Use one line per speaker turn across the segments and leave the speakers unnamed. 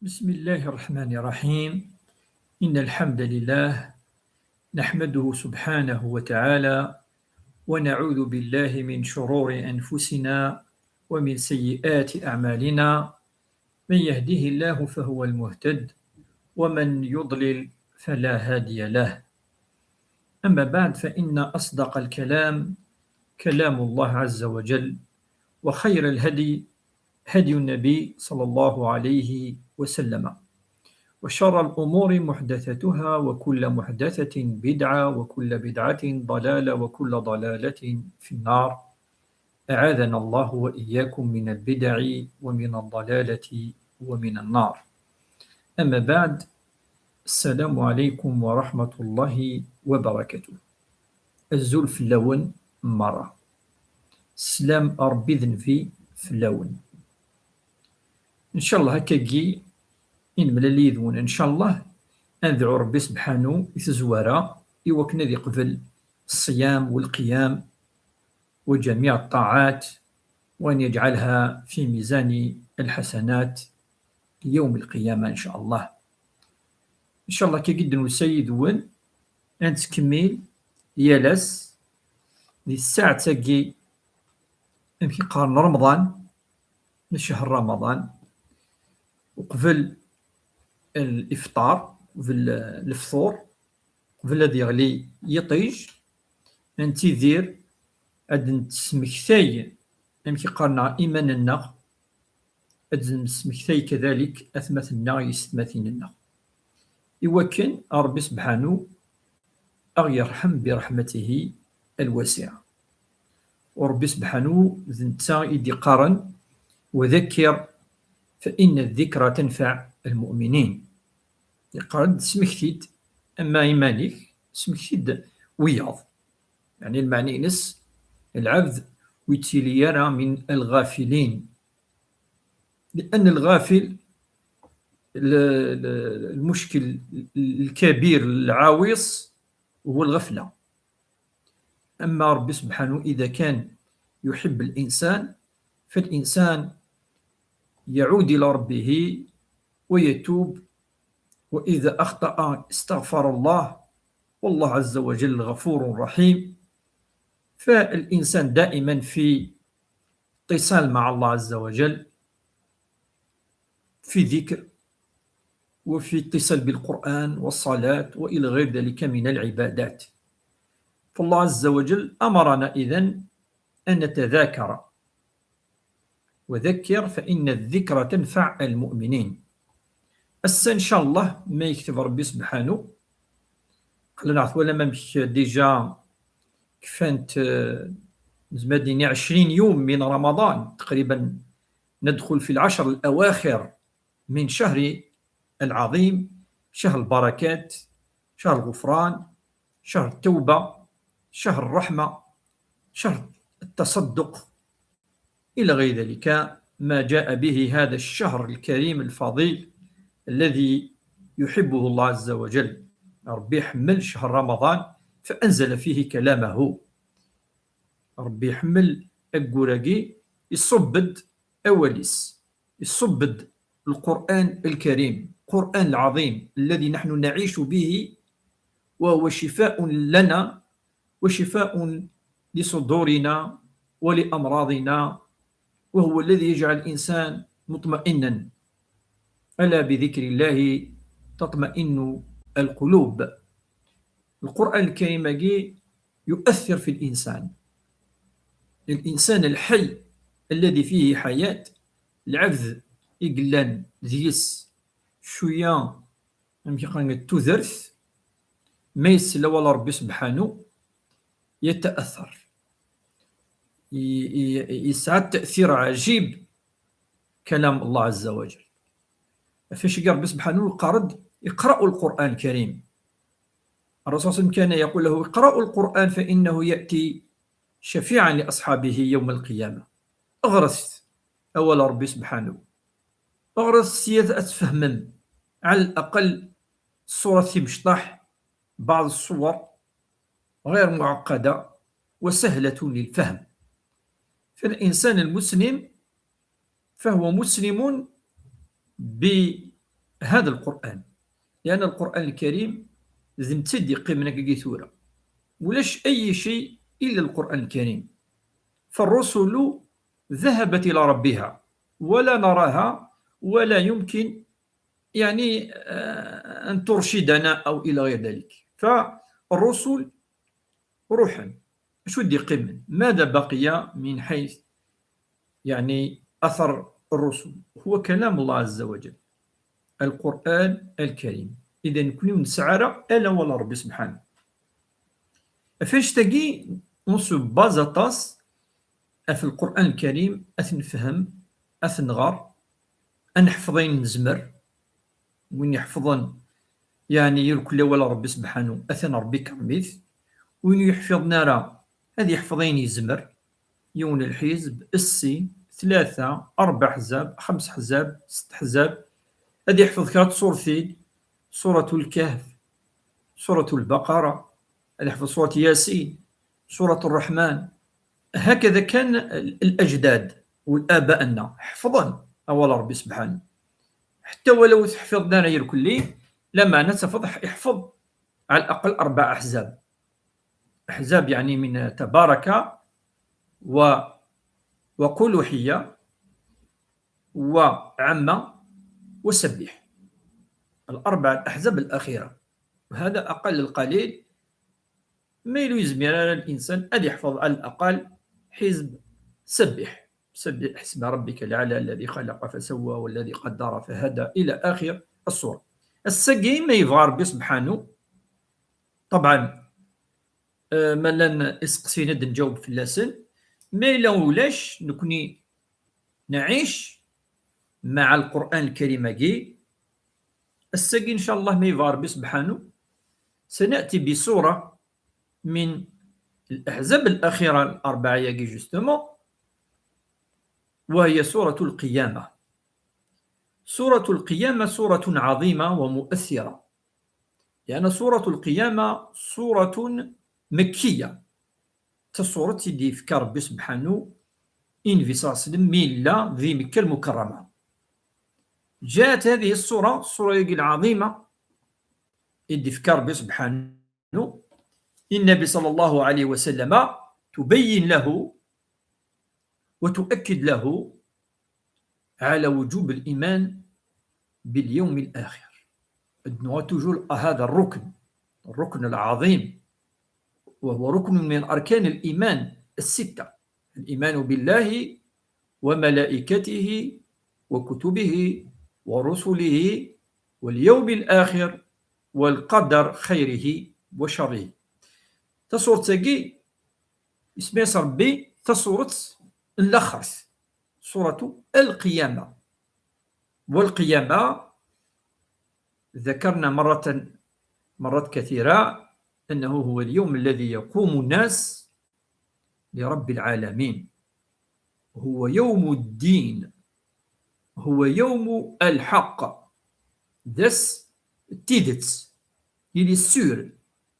بسم الله الرحمن الرحيم. إن الحمد لله نحمده سبحانه وتعالى ونعوذ بالله من شرور أنفسنا ومن سيئات أعمالنا. من يهده الله فهو المهتد ومن يضلل فلا هادي له. أما بعد، فإن أصدق الكلام كلام الله عز وجل، وخير الهدي هدي النبي صلى الله عليه وسلم، وشر الأمور محدثتها، وكل محدثة بدعة، وكل بدعة ضلالة، وكل ضلالة في النار. أعاذنا الله وإياكم من البدع ومن الضلالة ومن النار. أما بعد، السلام عليكم ورحمة الله وبركاته. الزول في اللون مرة سلام ربي ذنفي في اللون. إن شاء الله هكاكي إن ملالي يذون إن شاء الله أندعو ربي سبحانه يتزوارا إوكنا ذي قبل الصيام والقيام وجميع الطاعات، وأن يجعلها في ميزان الحسنات يوم القيامة إن شاء الله. إن شاء الله كي جدا السيد ون أنت كميل يالس ذي الساعة تاقي يمكن قارن رمضان من شهر رمضان، وقبل الإفطار في الفطور قبل الذي يغلي يطيج أنت دير أد نتسمكتاي يمكن قارنا إيماننا، أد نتسمكتاي كذلك أثمثنا يستمثلنا، إوكن ربي سبحانه يرحم برحمته الواسعة. وربي سبحانه ذنتا إدي قارن وذكر فإن الذكرى تنفع المؤمنين. يقارن سمكتيد أما إيمانك سمكتيد وياض، يعني المعني نس العبد ويتيلي يرى من الغافلين، لأن الغافل المشكل الكبير العاويص هو الغفلة. أما ربي سبحانه إذا كان يحب الإنسان فالإنسان يعود إلى ربه ويتوب، وإذا أخطأ استغفر الله، والله عز وجل غفور رحيم. فالإنسان دائما في اتصال مع الله عز وجل، في ذكر وفي اتصال بالقرآن والصلاة وإلى غير ذلك من العبادات. فالله عز وجل أمرنا إذن أن نتذاكر، وذكر فإن الذكرى تنفع المؤمنين. إن شاء الله ما يكتب ربي سبحانه خلينا نعرف ولا ما مش ديجا كفانت زماديني 20 يوم من رمضان تقريبا، ندخل في العشر الأواخر من شهر العظيم، شهر البركات، شهر الغفران، شهر التوبة، شهر الرحمة، شهر التصدق، إلى غير ذلك ما جاء به هذا الشهر الكريم الفضيل الذي يحبه الله عز وجل. ربي يحمل شهر رمضان فأنزل فيه كلامه، ربي يحمل القراقي يصبد أوليس، يصبد القرآن الكريم، القرآن العظيم الذي نحن نعيش به، وهو شفاء لنا وشفاء لصدورنا ولأمراضنا، وهو الذي يجعل الإنسان مطمئنا. ألا بذكر الله تطمئن القلوب. القرآن الكريم يؤثر في الإنسان الحي الذي فيه حياة. العبد يقلان ذيس شوية يمكن تذرث ما يسل ولا ربي سبحانه يتأثر، يسعد تأثير عجيب كلام الله عز وجل. فاش قال ربي سبحانه القرد اقرأوا القرآن الكريم، الرسول صلى الله عليه وسلم كان يقول له اقرأوا القرآن فإنه يأتي شفيعا لأصحابه يوم القيامة. أغرس أول ربي سبحانه أغرس سيادة أتفهمن على الأقل سورة مشطح، بعض الصور غير معقدة وسهلة للفهم. فالإنسان المسلم فهو مسلم هذا القرآن، لأن القرآن الكريم لازم تسدي قيمنا كيثورة ولاش أي شيء إلا القرآن الكريم. فالرسل ذهبت إلى ربها ولا نراها، ولا يمكن يعني أن ترشدنا أو إلى غير ذلك. فالرسل روحا شو دي قيمة، ماذا بقي من حيث يعني أثر الرسل؟ هو كلام الله عز وجل، القرآن الكريم. إذا نكون نسعر ألا ولا ربي سبحانه فاش تجي نصب بازاطاس في القرآن الكريم أثنفهم أثنغار أنحفظين نزمر وين يحفظن يعني يركل ولا ربي سبحانه أثن ربي كرميث وين يحفظنا راه هذه يحفظين يزمر يون الحزب السين 3 4 حزاب 5 حزاب 6 حزاب هذه يحفظ كرات صورتين، سورة الكهف، سورة البقرة، هذه يحفظ سورة ياسين، سورة الرحمن. هكذا كان الأجداد والآباءنا حفظا أول ربي سبحانه. حتى ولو حفظنا غير كلي لما نتفض يحفظ على الأقل 4 أحزاب، أحزاب يعني من تبارك وقلوحية وعمة وسبح، الأربع الأحزاب الأخيرة. وهذا أقل القليل ما يلزم الإنسان أن يحفظ على الأقل حزب سبح اسم ربك الأعلى الذي خلق فسوى والذي قدر فهدى إلى آخر السورة. السقي ما يبغى ربي سبحانه طبعا ما لن اسقسينا نجاوب في اللسن، ما لولاش نكوني نعيش مع القرآن الكريم السقي إن شاء الله ما يبغى ربي سبحانه. سنأتي بسورة من الأحزاب الأخيرة الأربعة جوستومون، وهي سورة القيامة. سورة القيامة سورة عظيمة ومؤثرة، لأن سورة القيامة سورة مكية تصورة دي فكر ربي سبحانه إن في صاصل ميلا ذي مكة المكرمة. جاءت هذه السورة العظيمة إدي فكر ربي سبحانه النبي صلى الله عليه وسلم تبين له وتؤكد له على وجوب الإيمان باليوم الآخر. هذا الركن العظيم، وهو ركن من أركان الإيمان الستة: الإيمان بالله وملائكته وكتبه ورسله واليوم الآخر والقدر خيره وشره. تصورة تاقي اسمي ربي تصورة الأخرس سورة القيامة. والقيامة ذكرنا مرات كثيرة أنه هو اليوم الذي يقوم الناس لرب العالمين، هو يوم الدين، هو يوم الحق. دس تيدتس إلي سور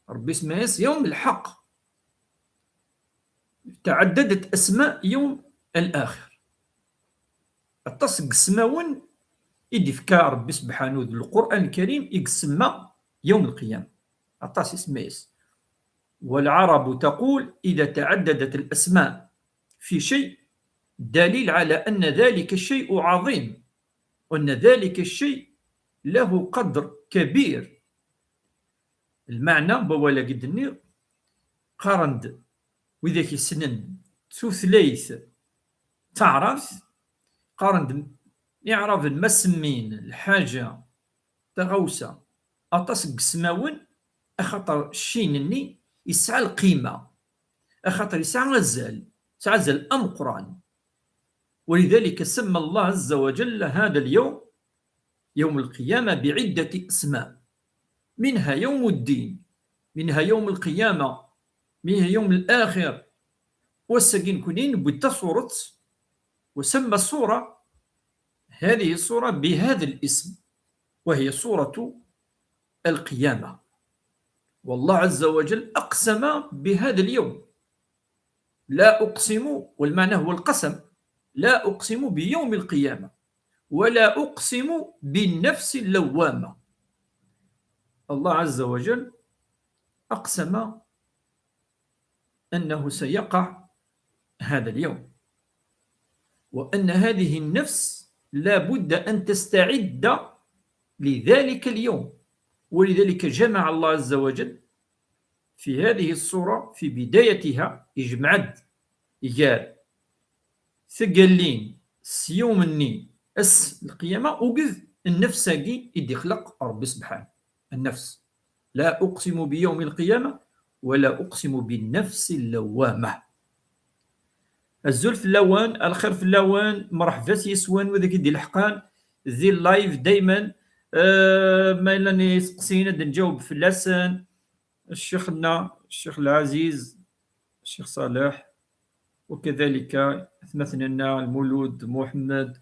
ربي اسمه يوم الحق. تعددت أسماء يوم الآخر التصق سماون إدي فكا ربي سبحانه القرآن الكريم يقسم يوم القيامة أطاس اسميس. والعرب تقول إذا تعددت الأسماء في شيء دليل على أن ذلك الشيء عظيم وأن ذلك الشيء له قدر كبير. المعنى بوالا قدني قارند وذاك السنن ثلاث تعرف قارند يعرف المسمين الحاجة تغوسة أتصق سماون أخطر الشينني يسعى القيمة، أخطر يسعى غزال أم قرآن. ولذلك سمى الله عز وجل هذا اليوم يوم القيامة بعدة أسماء، منها يوم الدين، منها يوم القيامة، منها يوم الآخر. والسجين كنين بالتصورة وسمى الصورة هذه الصورة بهذا الاسم، وهي صورة القيامة. والله عز وجل أقسم بهذا اليوم، لا أقسم، والمعنى هو القسم، لا أقسم بيوم القيامة ولا أقسم بالنفس اللوامة. الله عز وجل أقسم أنه سيقع هذا اليوم، وأن هذه النفس لا بد أن تستعد لذلك اليوم. ولذلك جمع الله عز وجل في هذه الصورة في بدايتها يجمعد يقال ثقلين سيومني القيامة وقذ النفس يدي خلق ربي سبحانه. النفس لا أقسم بيوم القيامة ولا أقسم بالنفس اللوامة. الزلف اللوان الخير في اللوان مرحبا يسوان وذاك يدي الحقان ذي اللايف دايما ما إلا نسقسينا نجاوب في اللسان الشيخنا الشيخ العزيز الشيخ صالح، وكذلك مثلنا المولود محمد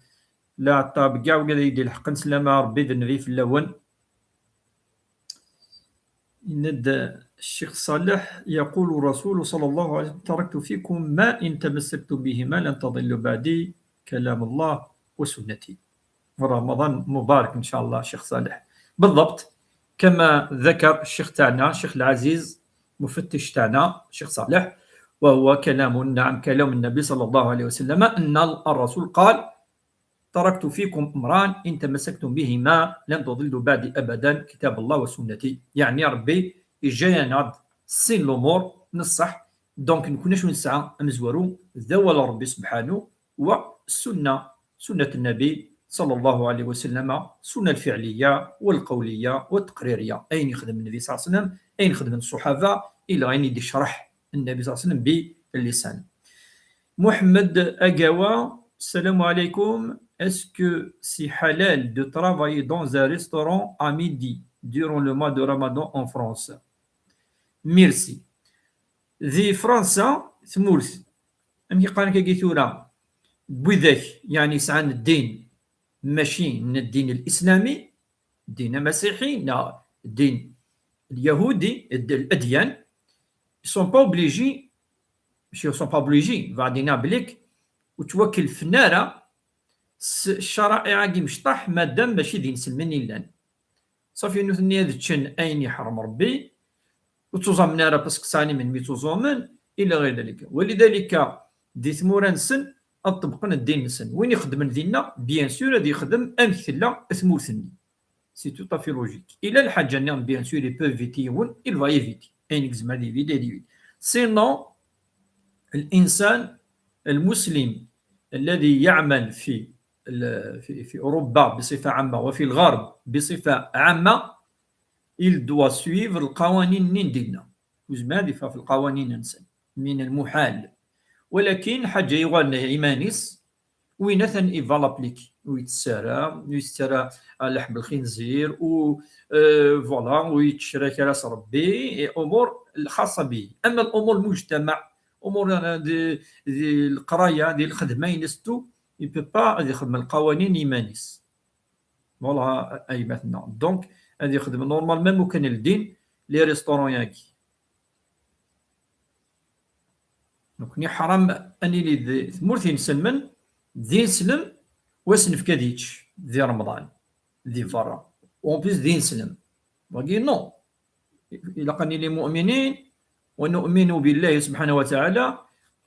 لا عطاب كاع وكذا يدي الحق نسلامة ربي ذنبي في اللون. ند الشيخ صالح يقول الرسول صلى الله عليه وسلم تركت فيكم ما إن تمسكت بهما لن تضلوا بعدي كلام الله وسنتي. رمضان مبارك إن شاء الله شيخ صالح. بالضبط كما ذكر الشيخ تاعنا الشيخ العزيز مفتش تاعنا الشيخ صالح، وهو كلام نعم كلام النبي صلى الله عليه وسلم أن الرسول قال تركت فيكم أمران إن تمسكتم بهما لن تضلوا بعدي أبدا كتاب الله وسنتي. يعني ربي إجانا سين الأمور نصح دونك نكوناش نسعى نزورو ذوال ربي سبحانه والسنة سنة النبي صلى الله عليه وسلم، سنة الفعلية والقولية والتقريرية أين يخدم النبي صلى الله عليه وسلم أين يخدم الصحابة إلى أين يدي شرح النبي صلى الله عليه وسلم باللسان. محمد أقاوى السلام عليكم. Est-ce que c'est halal de travailler dans un restaurant à midi durant le mois de Ramadan en France? Merci. ذي فرنسا ثمورث أم يقال كي ثورة بذاك يعني سعان الدين ماشي من الدين الإسلامي الدين المسيحي لا الدين اليهودي الأديان sont pas obligés ماشي sont pas obligés بعدين بليك وتوكل في النار الشرائع كي مشطح مادام ماشي دين سلمني لان صافي نثني هذا تشن اين يحرم ربي وتوزم نارا باسكو ساني من ميتوزومن الى غير ذلك. ولذلك دي ثمورا نسن اطبقنا الدين نسن وين يخدم ديننا بيان سور غادي يخدم امثله ثمورثني سي تو طافي لوجيك الى الحاجه نعم بيان سور لي بو فيتيون il va éviter اين يكزم هذه فيدي سينو الانسان المسلم الذي يعمل في أوروبا بصفة عامة وفي الغرب بصفة عامة il doit suivre القوانين نين ديالنا وزما في القوانين ننسى من المحال، ولكن حاجة يغالنا إيمانيس وينثن إيفالابليك ويتسارى لحم الخنزير و فوالا ويتشرى كراس ربي أمور الخاصة به. أما الأمور المجتمع أمور دي القراية ديال الخدمة ينستو il peut pas يخدم القوانين يمانيس فوالا اي مثلا دونك غادي يخدم نورمالمون وكان الدين لي ريستورون ياكي دونك حرام اني لي ثمورتي نسلمن دين سلم واسنف كاديتش ذي رمضان ذي فرا اون بليس دين سلم باقي نو الا قاني لي مؤمنين ونؤمن بالله سبحانه وتعالى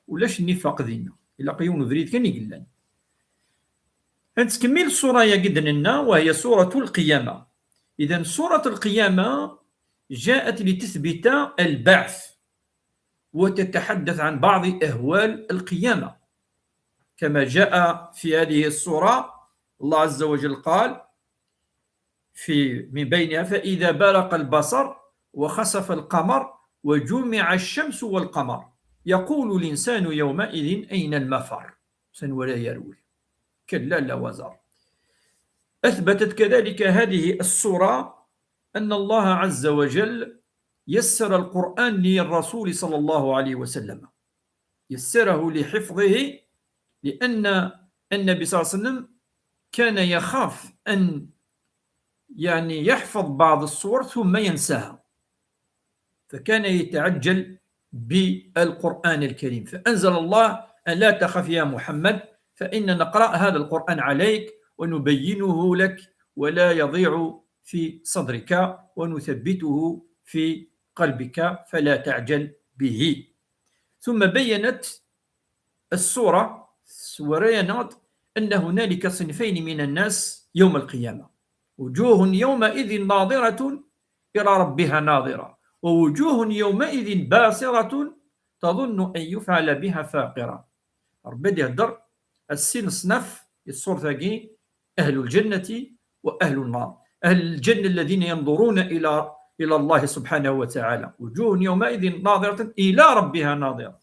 ولاش النفاق دينا الا قيون فريد كان يقلان. نتكمل الصورة يا قدنا وهي سورة القيامة. إذن سورة القيامة جاءت لتثبت البعث وتتحدث عن بعض أهوال القيامة كما جاء في هذه السورة. الله عز وجل قال في من بينها فإذا برق البصر وخسف القمر وجمع الشمس والقمر يقول الإنسان يومئذ أين المفر ولا يروي كلا لا وزر. أثبتت كذلك هذه السورة أن الله عز وجل يسر القرآن للرسول صلى الله عليه وسلم، يسره لحفظه لأن النبي صلى الله عليه وسلم كان يخاف أن يعني يحفظ بعض الصور ثم ينساها، فكان يتعجل بالقرآن الكريم، فأنزل الله أن لا تخف يا محمد فإن نقرأ هذا القرآن عليك ونبينه لك ولا يضيع في صدرك ونثبته في قلبك فلا تعجل به. ثم بينت السورة ورينت أن هنالك صنفين من الناس يوم القيامة: وجوه يومئذ ناظرة إلى ربها ناظرة، ووجوه يومئذ باسرة تظن أن يفعل بها فاقرة. ربي يهدر السين صنف الصور ثاقي: أهل الجنة وأهل النار. أهل الجنة الذين ينظرون إلى الله سبحانه وتعالى، وجوه يومئذ ناظرة إلى ربها ناظرة،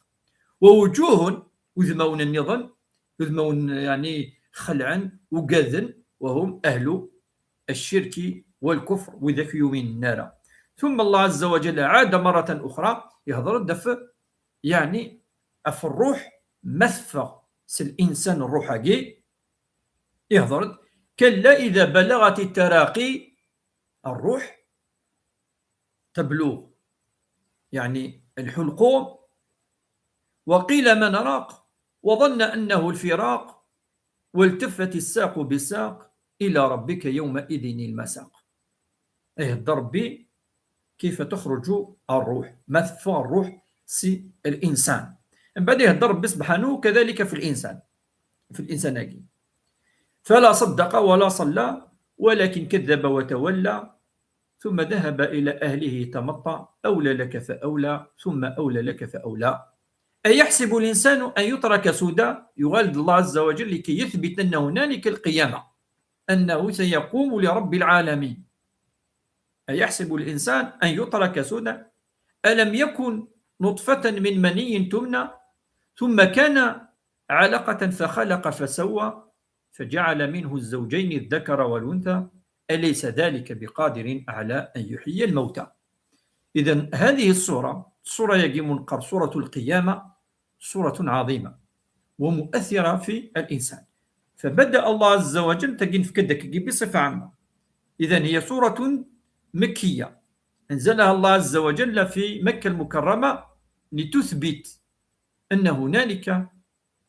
ووجوه وذمون النظام وذمون يعني خلعا وقاذن، وهم أهل الشرك والكفر وذاك يومين النار. ثم الله عز وجل عاد مرة أخرى يهضر دف يعني في الروح مثفى الإنسان الروحي يهضر: كلا إذا بلغت التراقي الروح تبلغ يعني الحلقوم، وقيل من راق وظن أنه الفراق، والتفت الساق بساق إلى ربك يومئذ المساق. يهضر بي كيف تخرج الروح، مثفى الروح سي الإنسان. من بعد يهضر ربي سبحانه كذلك في الإنسان أكيد: فلا صدق ولا صلى ولكن كذب وتولى ثم ذهب إلى أهله تمطى أولى لك فأولى ثم أولى لك فأولى. أيحسب الإنسان أن يترك سدى؟ يغالد الله عز وجل لكي يثبت أن هنالك القيامة، أنه سيقوم لرب العالمين. أيحسب الإنسان أن يترك سدى؟ ألم يكن نطفة من مني تمنى ثم كان علقة فخلق فسوى فجعل منه الزوجين الذكر والأنثى أليس ذلك بقادر على أن يحيي الموتى. إذن هذه السورة يجي منقر سورة القيامة، سورة عظيمة ومؤثرة في الإنسان. فبدأ الله عز وجل تجين في كدك بصفة عامة. إذن هي سورة مكية أنزلها الله عز وجل في مكة المكرمة لتثبت أن هنالك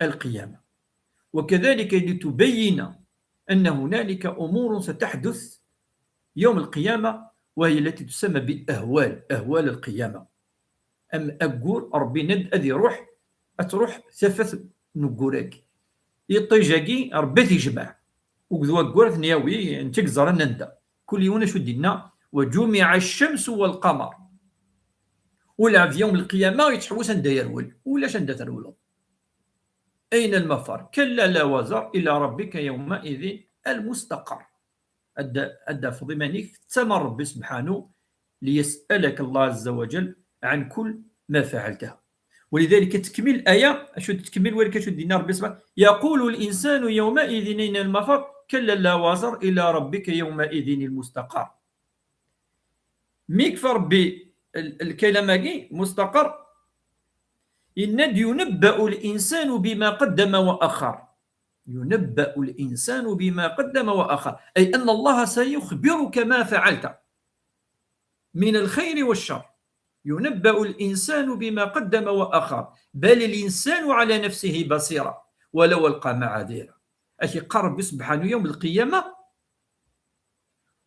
القيامة، وكذلك لتبين أن هنالك أمور ستحدث يوم القيامة وهي التي تسمى بأهوال القيامة. أم أقول ربي ند أذي تروح ثفث نقولك يطيجاكي ربي تجمع وكذو أقول ثنياوي انتك زرنا نندا كل يوم شو دينا وجمع الشمس والقمر، ولا في يوم القيامة يتحوس أن يرول ولا شندا ترولو. أين المفر؟ كلا لا وزر إلى ربك يومئذ المستقر. أدى في ضمانك تمر ربي سبحانه ليسألك الله عز وجل عن كل ما فعلته. ولذلك تكمل الآية شو تكمل ولك شو دينا ربي سبحانه: يقول الإنسان يومئذ أين المفر كلا لا وزر إلى ربك يومئذ المستقر. ميكفر بالكلمة مستقر إن ينبأ الإنسان بما قدم وأخر. ينبأ الإنسان بما قدم وأخر أي أن الله سيخبرك ما فعلت من الخير والشر. ينبأ الإنسان بما قدم وأخر بل الإنسان على نفسه بصيرة ولو ألقى معاذيره. أشي قرب سبحانه يوم القيامة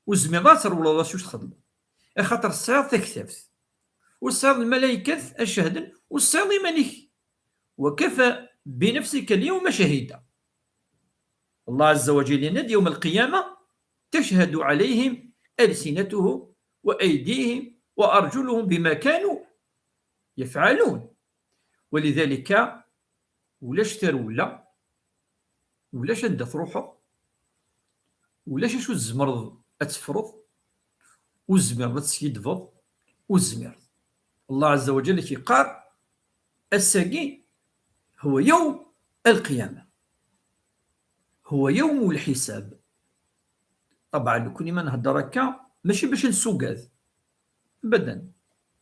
وزميضات ولا شوش تخدم خاطر الصياد تكتفت والصياد الملائكة الشهد والصياد ملك وكفى بنفسك اليوم شهيدا. الله عز وجل ينادي يوم القيامة تشهد عليهم ألسنتهم وأيديهم وأرجلهم بما كانوا يفعلون. ولذلك ولاش ترولا ولاش ندث روحه ولاش شو الزمرض أتفرض والزمرض تسيدفض والزمرض. الله عز وجل يقال الساقي هو يوم القيامة، هو يوم الحساب. طبعا كل ما نهضر هكا ماشي باش نسوقاذ ابدا،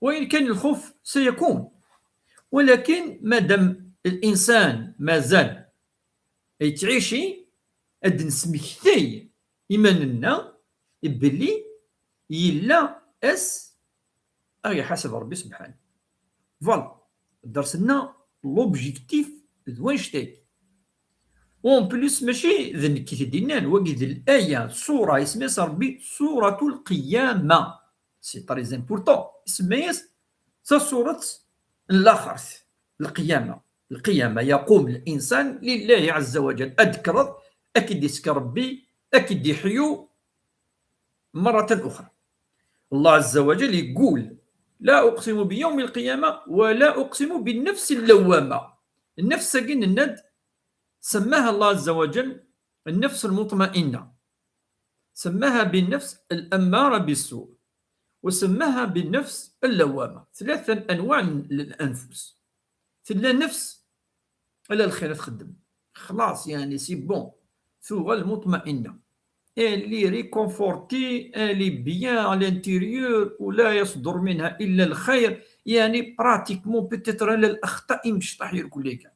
وإن كان الخوف سيكون، ولكن مادام الإنسان مازال يتعيشي أد نسمكتي إيماننا بلي يلا أي حسب ربي سبحانه. فوالا درسنا لوبجيكتيف دوين شتاي وون بليس ماشي ذنك كي تدينا وقيد الآية سورة اسمها ربي سورة القيامة، سي تري امبورطون اسمها سورة الآخرت القيامة. القيامة يقوم الإنسان لله عز وجل، أذكر أكيد يسكر ربي أكيد يحيو مرة أخرى. الله عز وجل يقول لا أقسم بيوم القيامة ولا أقسم بالنفس اللوامة. النفس كين الند سماها الله عز وجل النفس المطمئنة، سماها بالنفس الأمارة بالسوء، وسماها بالنفس اللوامة. ثلاثة أنواع للأنفس. ثلا نفس على الخير تخدم خلاص يعني سي بون ثوغ المطمئنة اللي ريكونفورتي اللي بيان على الانتيريور ولا يصدر منها إلا الخير، يعني براتيكمون بتتر على الأخطاء مش طاحير كلها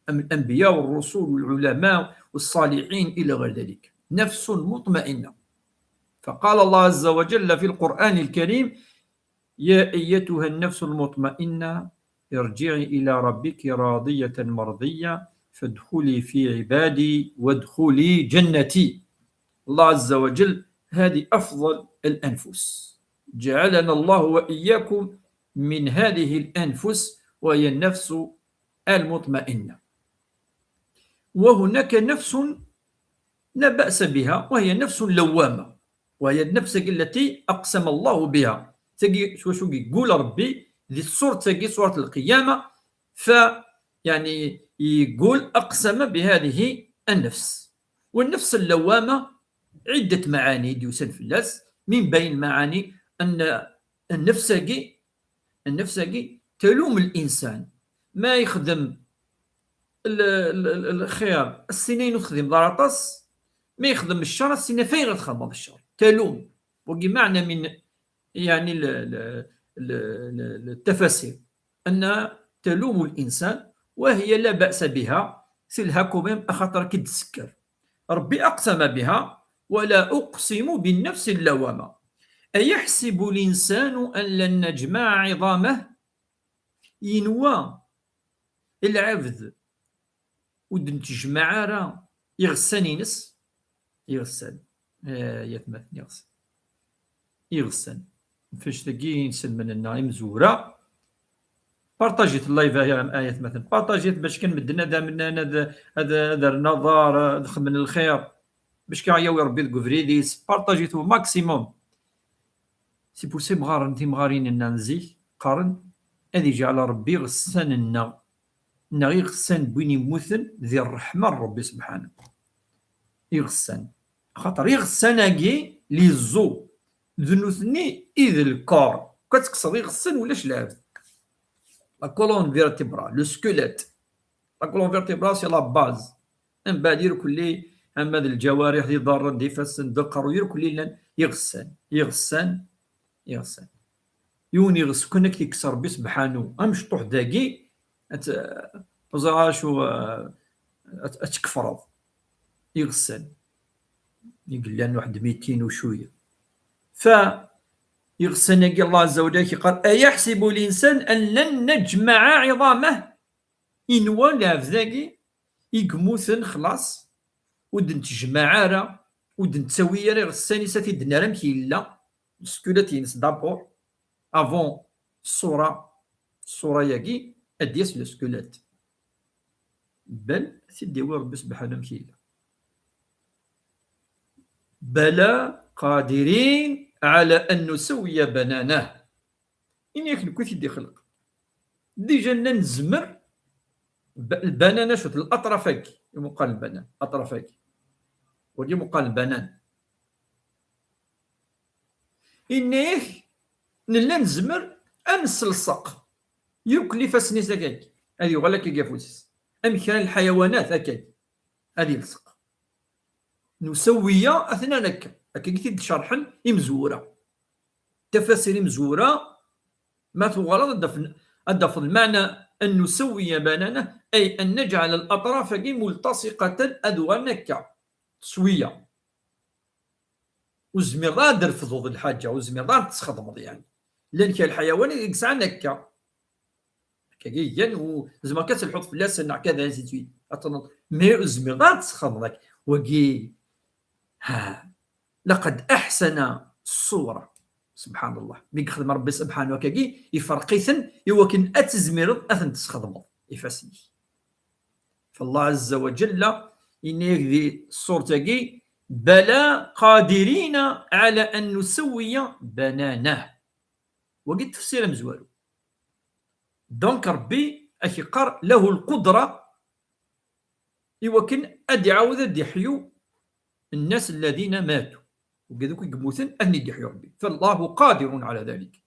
من الأنبياء والرسل والعلماء والصالحين إلى غير ذلك. نفس مطمئنة. فقال الله عز وجل في القرآن الكريم يا أيتها النفس المطمئنة ارجعي إلى ربك راضية مرضية فادخلي في عبادي وادخلي جنتي. الله عز وجل هذه أفضل الأنفس، جعلنا الله وإياكم من هذه الأنفس وهي النفس المطمئنة. وهناك نفس لا بأس بها وهي نفس لوامة، وهي النفس التي أقسم الله بها. تجي شو يقول ربي ذي الصورة تجي صورة القيامة، يعني يقول أقسم بهذه النفس. والنفس اللوامة عدة معاني ديوسن فلاس، من بين المعاني أن النفس تلوم الإنسان ما يخدم الخير السنين وتخدم ضرطاس، ما يخدم الشر السنين فين غتخدم الشر تلوم. وقي معنى من يعني التفاسير أن تلوم الإنسان وهي لا بأس بها سلها كوميم أخطر كي تسكر. ربي أقسم بها ولا أقسم بالنفس اللوامة. أيحسب الإنسان أن لن نجمع عظامه؟ ينوى العبد ودن تجمع راه يغسن ينس يغسن يتمثل يغسن فاش تلقي نسن من النايم زورا بارطاجيت اللايف آية مثلا بارطاجيت باش كان مدنا هذا النظار دخل من الخير باش كيعياو ربي الكوفريديس بارطاجيتو ماكسيموم. سي بوسيبل مغارين النانزي قارن هذه جعل ربي غسان النا يغسان بوين يموثن ذي الرحمة ربي سبحانه يغسان خاطر يغساناكي لي زو ذنوثني إذ الكور كتكسر يغسان ولاش العبد لا كولون فيرتيبرا لو سكوليت. لا كولون فيرتيبرا سي لا باز من بعد يركل أما الجوارح دي ضار دي فسن دقر يركل يغسان يوني غس كنا كيكسر ربي سبحانه امشطوح داكي وزرا شو اتكفرض يغسل يقول لان واحد 200 وشويه ف يغسل نقي الله عز وجل قال أيحسب الإنسان أن لن نجمع عظامه؟ إنوا لافذاكي يقموثن خلاص ودن تجمع راه ودن تسوي راه غساني ساتي دنا راه مكيلا سكولاتينس دابور افون الصورة ياكي اديس لو سكولات بل سيدي ربي سبحانه مكيلا بلى قادرين على أن نسوي بنانه. إن ياك كنت يدي خلق ديجا نزمر البنانه شوت الأطرافك مقال البنان أطرافك ودي مقال البنان إنيه نلا نزمر أنسلصق يوكلي فاسني سكاك هذه غلا كي قافوس أم كان الحيوانات هكاك هذه لصق نسوية أثناء هكا قلت شرحا مزورة تفاسير مزورة ما تغلط الدفن المعنى أن نسوي بنانه أي أن نجعل الأطراف ملتصقة أدوانك تسوية وزمير درفض الحاجة وزمير تسخض يعني لأن الحيوان يقسع نكا كاين وزما كتلحط في اللسان كذا زيتوي مي أزمغات خضرك وقي ها لقد أحسن الصورة. سبحان الله مي يخدم ربي سبحانه وتعالى يفرقيثن يوكن أتزمير أثن تسخدمو يفاسني. فالله عز وجل إنيك ذي الصورة بلا قادرين على أن نسوي بنانه وقد تفسير مزوالو. دونك ربي أكيقر له القدرة يوكن أدي عاود أدي حيو الناس الذين ماتوا وقذوك يقموثن أني دي حيو ربي، فالله قادر على ذلك.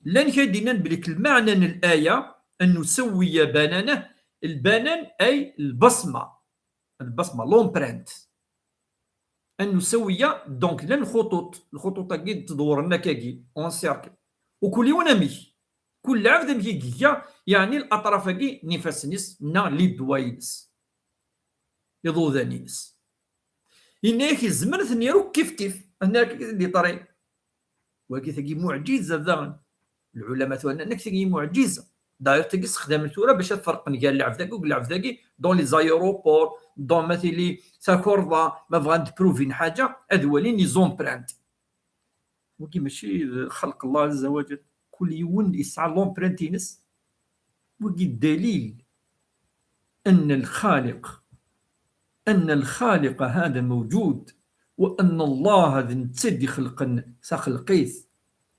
لن كدينا بلك المعنى الآية أن نسوي بنانه، البنان أي البصمة لومبرنت، أن نسوي دونك لا الخطوط كي تدور لنا كي اون سيركل وكل يوم مي كل عبد مي يعني الأطراف كي نفسنس نا لي دواينس يضوذانينس إنك الزمن ثنيرو كيف هناك اللي طري وكي ثقي معجزة ذا العلماء ثوانا انك ثقي معجزة داير تقي استخدام الثورة باش تفرق قال لعب ذاك وقال ذاك دون لي زايروبور دون مثلي ساكوردا ما بغا بروفين حاجة أذولين لي زومبرانت وكي ماشي خلق الله عز وجل كل يوم يسعى لومبرانتينس وكي الدليل أن الخالق هذا موجود وأن الله ذن تدي خلقا سخلقيث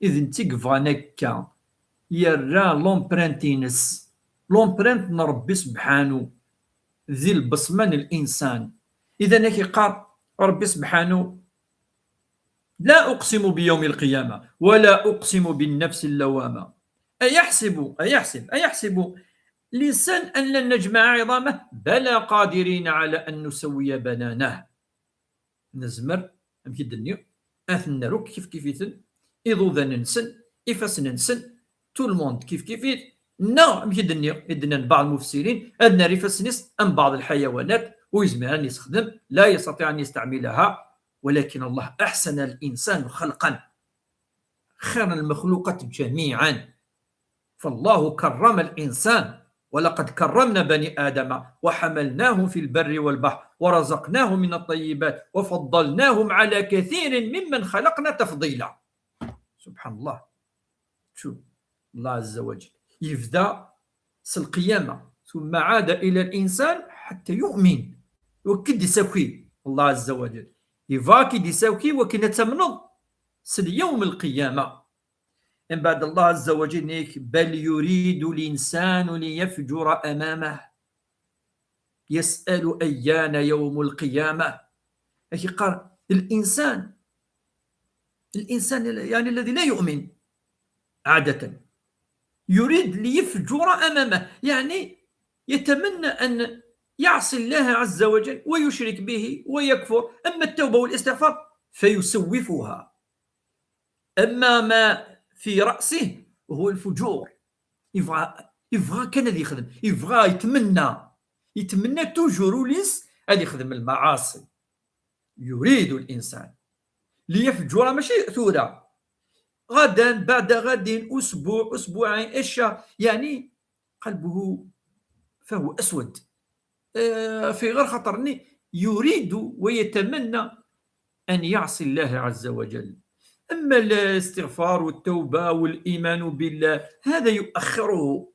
إذن تقفانك يرى لومبرانتينس لومبرانت نربي سبحانه ذي البصمان الإنسان. إذا نكي قال ربي سبحانه لا أقسم بيوم القيامة ولا أقسم بالنفس اللوامة أيحسب لسان أن لن نجمع عظامه بلى قادرين على أن نسوي بنانه. نزمر أمكي الدنيا أثنى روك كيف إذو ذا ننسن إفاس ننسن تو الموند كيف نا أمكي الدنيا إذن بعض المفسرين أدنى رفاس نس أم بعض الحيوانات ويزمع أن يستخدم لا يستطيع أن يستعملها، ولكن الله أحسن الإنسان خلقا خير المخلوقات جميعا. فالله كرم الإنسان ولقد كرمنا بني آدم وحملناهم في البر والبحر ورزقناهم من الطيبات وفضلناهم على كثير ممن خلقنا تفضيلا. سبحان الله. شوف الله عز وجل يبدأ القيامة ثم عاد إلى الإنسان حتى يؤمن وكد يساوي الله عز وجل يفاكي يساوي وكنتمنض يوم القيامة. إن بعد الله عز وجل بل يريد الإنسان ليفجر أمامه يسأل أيان يوم القيامة. لكن قال الإنسان يعني الذي لا يؤمن عادة يريد ليفجر أمامه، يعني يتمنى أن يعصي الله عز وجل ويشرك به ويكفر. أما التوبة والاستغفار فيسوفها، أما ما في رأسه وهو الفجور يبغى كان هذا يخدم، يبغى يتمنى توجور وليس هذا يخدم المعاصي. يريد الإنسان ليفجر ماشي ثورة غدا بعد غد أسبوع أسبوعين الشهر، يعني قلبه فهو أسود في غير خطرني يريد ويتمنى أن يعصي الله عز وجل. أما الاستغفار والتوبة والإيمان بالله هذا يؤخره.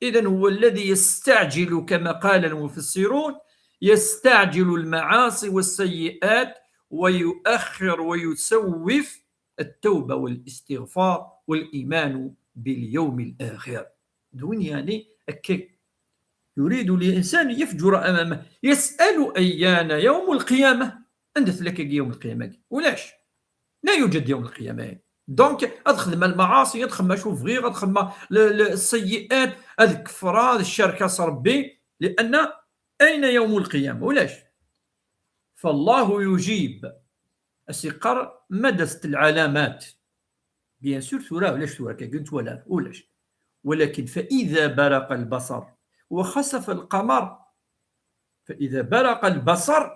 إذن هو الذي يستعجل كما قال المفسرون، يستعجل المعاصي والسيئات ويؤخر ويسوف التوبة والاستغفار والإيمان باليوم الآخر. دون يعني يريد الإنسان يفجر أمامه يسأل أيان يوم القيامة. أندث لك يوم القيامة ولاش لا يوجد يوم القيامة. دونك أدخل ما المعاصي أدخل ما شوف غير أدخل ما السيئات الكفران الشركة صربي، لأن أين يوم القيامة ولاش. فالله يجيب السقر مدست العلامات بيان سور ثورة ولاش ثورة كنت ولاش، ولكن فإذا برق البصر وخسف القمر، فإذا برق البصر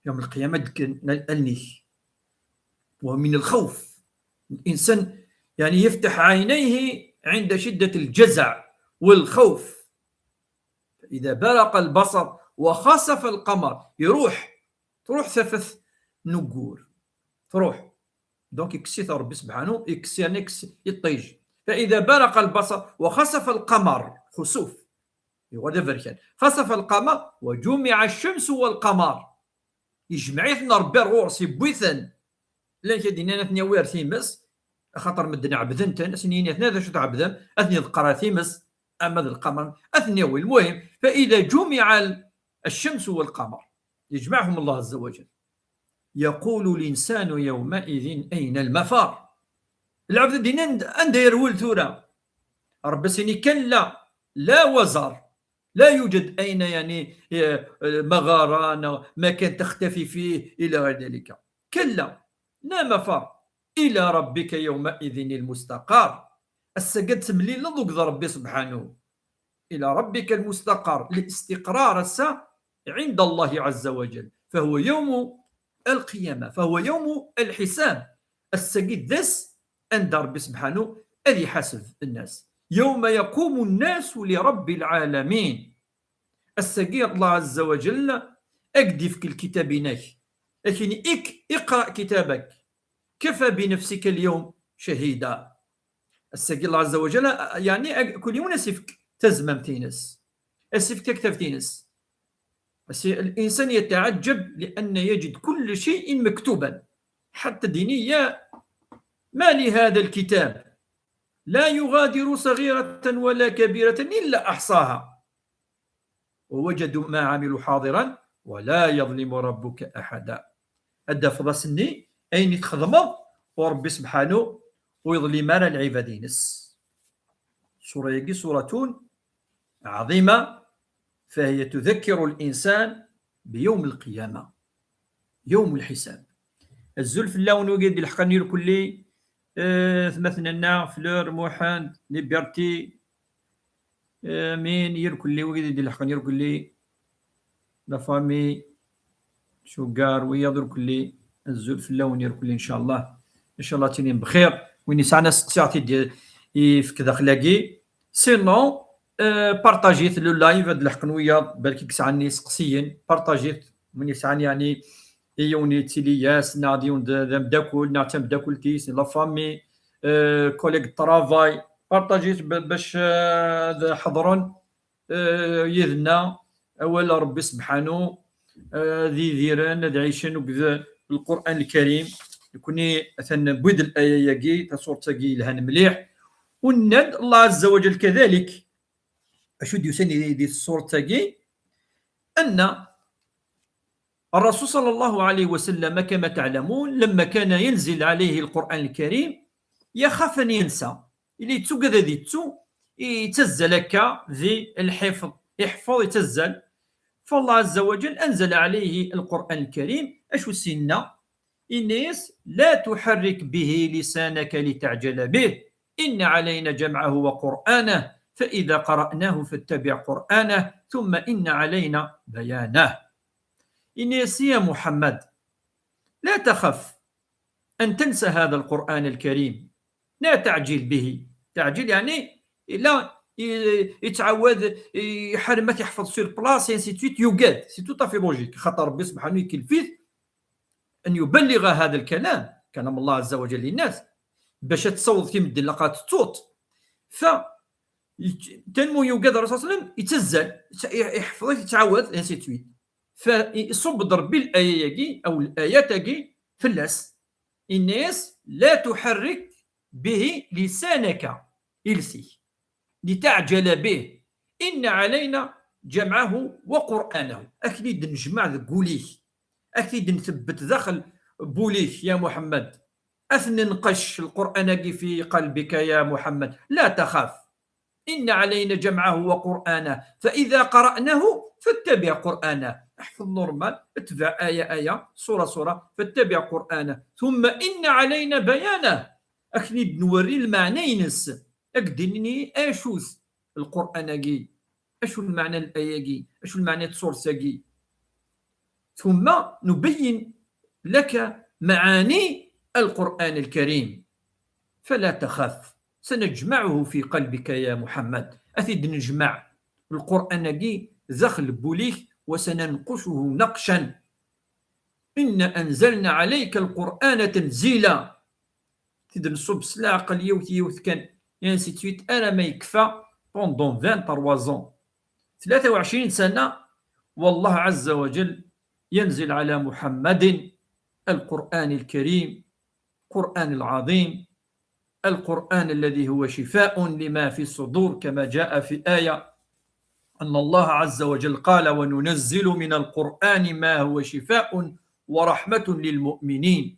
يوم القيامة النيش ومن الخوف الإنسان يعني يفتح عينيه عند شدة الجزع والخوف. إذا برق البصر وخسف القمر تروح ثفث نقور تروح دونك يكسيث ربي سبحانه يكسي يعني يطيج. فإذا برق البصر وخسف القمر خسوف خسف القمر وجمع الشمس والقمر يجمعيثنا ربي الغورس يبويثن لا كدينا ثنيا وير ثيمس خاطر مدنا عبدن تن سنين اثنا ذا شو عبدن اثني القرا ثيمس اما القمر اثني المهم فاذا جمع الشمس والقمر يجمعهم الله عز وجل يقول الانسان يومئذ اين المفر. العبد دين عند يرول ثورة رب سني كلا لا وزر لا يوجد أين يعني مغاران مكان تختفي فيه إلى غير ذلك كلا لا مفر إلى ربك يومئذ المستقر. السجد تملي لضوك ربي سبحانه إلى ربك المستقر الاستقرار عند الله عز وجل فهو يوم القيامة فهو يوم الحساب. السجد ذس عند ربي سبحانه الذي حاسب الناس يوم يقوم الناس لرب العالمين. السجير الله عز وجل أكدف الكتاب ناك لكن اقرأ كتابك كفى بنفسك اليوم شهيدا. السجير الله عز وجل يعني كل يوم نسفك تزمم تينس أسفك تكتب تينس الإنسان يتعجب لأن يجد كل شيء مكتوبا حتى دينية. ما لهذا الكتاب لا يغادر صغيرة ولا كبيرة إلا أحصاها ووجدوا ما عملوا حاضرا ولا يظلم ربك أحدا. أدى فضسني أين تخدم وربي سبحانه ويظلم العبادينس. سورة يجي سورة عظيمة فهي تذكر الإنسان بيوم القيامة يوم الحساب. الزلف اللون وقد الحقني الكلي مثلنا فلور موحد ليبرتي مين يركل لي وقد الحقني يركل لي لا فامي شوغار ويضرك لي الزلف اللون يركل لي إن شاء الله تنين بخير وين سعنا ساعتي في كذا خلاقي سينو بارطاجيت لو لايف هاد الحقنويه بالك كسعني سقسيين بارطاجيت من يسعني يعني يوني تيلياس ناديون داكول نعتم داكولتيس لا فامي كوليغ طرافاي بارطاجيت باش حضرون يذنا اول ربي سبحانه ذي ذيران ذي عيشن وكذا القران الكريم يكوني مثلا بيد الايه ياكي تصور تاكي لهان مليح وناد الله عز وجل كذلك أشد يسني دي الصورة تاكي أن الرسول صلى الله عليه وسلم كما تعلمون لما كان ينزل عليه القرآن الكريم يخاف أن ينسى اللي تسوق ذي تسو يتزل لك ذي الحفظ يحفظ يتزل. فالله عز وجل أنزل عليه القرآن الكريم أشو سنة الناس لا تحرك به لسانك لتعجل به إن علينا جمعه وقرآنه فإذا قرأناه فاتبع قرآنه ثم إن علينا بيانه. إنيس يا محمد لا تخف أن تنسى هذا القرآن الكريم لا تعجل به. تعجل يعني لا يتعود يحرمك يحفظ سير بلاص انسيتويت يوجد سي تو طافي لوجيك خاطر ربي سبحانه يكلفيه أن يبلغ هذا الكلام كلام الله عز وجل للناس باش تصوت كي مدي لقات الصوت ف تنمو يوجد الرسول صلى الله عليه وسلم يتزل يحفظ يتعود انسيتويت فيصب ضرب الآية أو الآيات في اللاس الناس لا تحرك به لسانك إلسي لتعجل به إن علينا جمعه وقرآنه. أكيد نجمع قوليه أكيد نثبت داخل بوليه يا محمد أثني نقش القرآن في قلبك يا محمد لا تخاف إن علينا جمعه وقرآنه فإذا قرأناه فاتبع قرآنه. احفظ نورمال اتبع آية سورة فاتبع قرآنه ثم إن علينا بيانه. أكيد نوري المعنى ينس أكدني أشوز القرآن أشو المعنى الآية أشو المعنى السورة ثم نبين لك معاني القرآن الكريم فلا تخاف سنجمعه في قلبك يا محمد. أثيد نجمع القرآن زخل بوليك وسننقشه نقشا إنا أنزلنا عليك القرآن تنزيلا تدنسو بسلا عقل يوث كان ينسي تويت أنا ما يكفى بوندون 23 زون 23 سنة والله عز وجل ينزل على محمد القرآن الكريم القرآن العظيم القرآن الذي هو شفاء لما في الصدور كما جاء في آية أن الله عز وجل قال وننزل من القرآن ما هو شفاء ورحمة للمؤمنين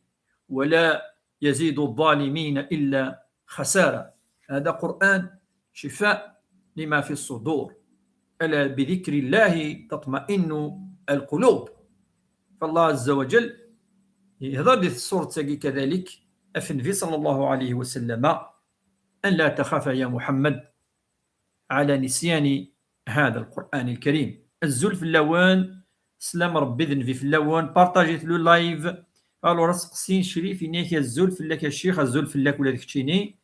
ولا يزيد الظالمين إلا خسارة. هذا قرآن شفاء لما في الصدور ألا بذكر الله تطمئن القلوب. فالله عز وجل يهضر في السورة كذلك أفنفي صلى الله عليه وسلم أن لا تخاف يا محمد على نسيان هذا القرآن الكريم. الزول في اللوان سلام ربي ذنفي في اللوان بارطاجيت لو لايف قالوا راه سقسين شريف إنك الزول في لك الشيخ الزول في لك ولا داكشيني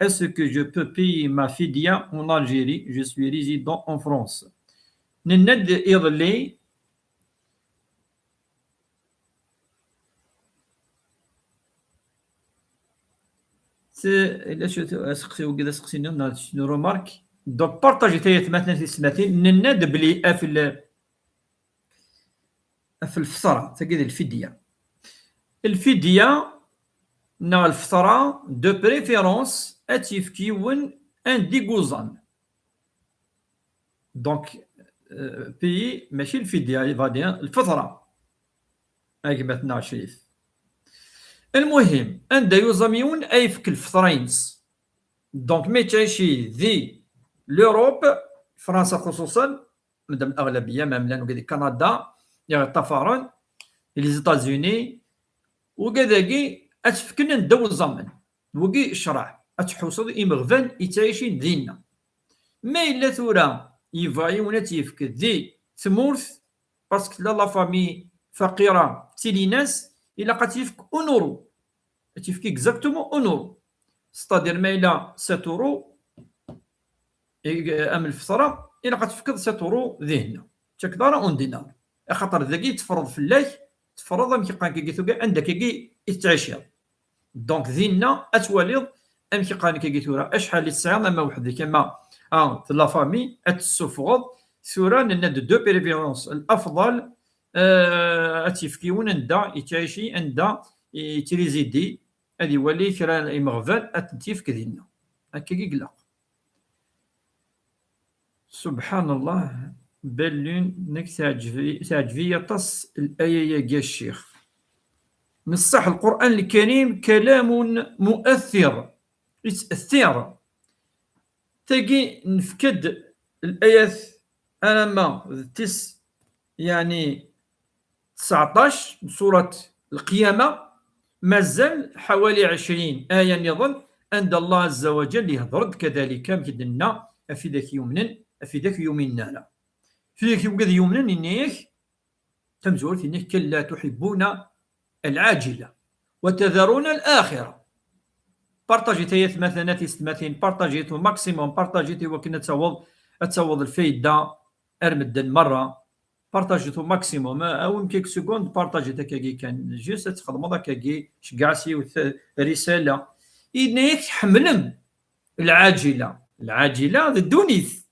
est-ce que je peux payer ma fidia en Algérie je suis résident en France. نند يضلي الا شفتو سقسيو كذا سقسينا شنو رومارك دونك بارطاجي تاهي مثلا في السماتين نند بلي في الفطره تاكيد الفديه نا الفطره دو بريفيرونس اتيفكيون ان ديغوزان دونك بي ماشي الفديه غادي الفطره هاكي مثلا شريف. المهم عند يوزاميون ايفك الفطرينس دونك مي تعيشي ذي لوروب فرنسا خصوصا مادام الاغلبيه مملان وكذا كندا يغطفرن لي زيتازوني وكذاكي اتفكنا ندو الزمن وكي الشرع اتحوصد امغفان يتعيشين ديننا ما الا ثورا يفاي ولا تيفك ذي ثمورث باسكو لا فامي فقيره تيلي ناس الا قتيفك اونورو تيفك اكزاكتومون اونورو ستادير ما الا 7 اورو ام الفطره الا قتفكض 7 اورو ذهنا تكدار اون دينار خاطر ذاكي تفرض في الله تفرض ام كيقان كيتو عندك كي يتعشى دونك ذينا اتواليض ام كيقان كيتو اشحال الساعه ما وحدك كما لا فامي اتسفغض ثورا ند دو بريفيرونس الافضل اتيفكيون عندها يتعيشي عندها يتريزيدي هذه ولي كرا مغفال اتنتيف كذينا هكا يقلق سبحان الله بلون نك تعجبي تص الآية يا الشيخ نصح القرآن الكريم كلام مؤثر يتأثر تجي نفكد الآيات أنا ما يعني 19 سورة القيامة مازال حوالي 20 آية نظن عند الله عز وجل يهضر كذلك مكدنا في ذاك يومنا في ذاك يومنا لا في ذاك يوم يومنا إنيك تمزول في إنك كلا تحبون العاجلة وتذرون الآخرة بارطاجي تايات مثلا تيستماتين بارطاجيتو ماكسيموم بارطاجيتي وكنا تصوض الفايدة أرمدا مرة بارطاجيتو ماكسيموم او كيك سكوند بارطاجيتا كاكي كان جوست تخدم كاكي شكاعسي رساله إنك تحملم العاجله الدونيث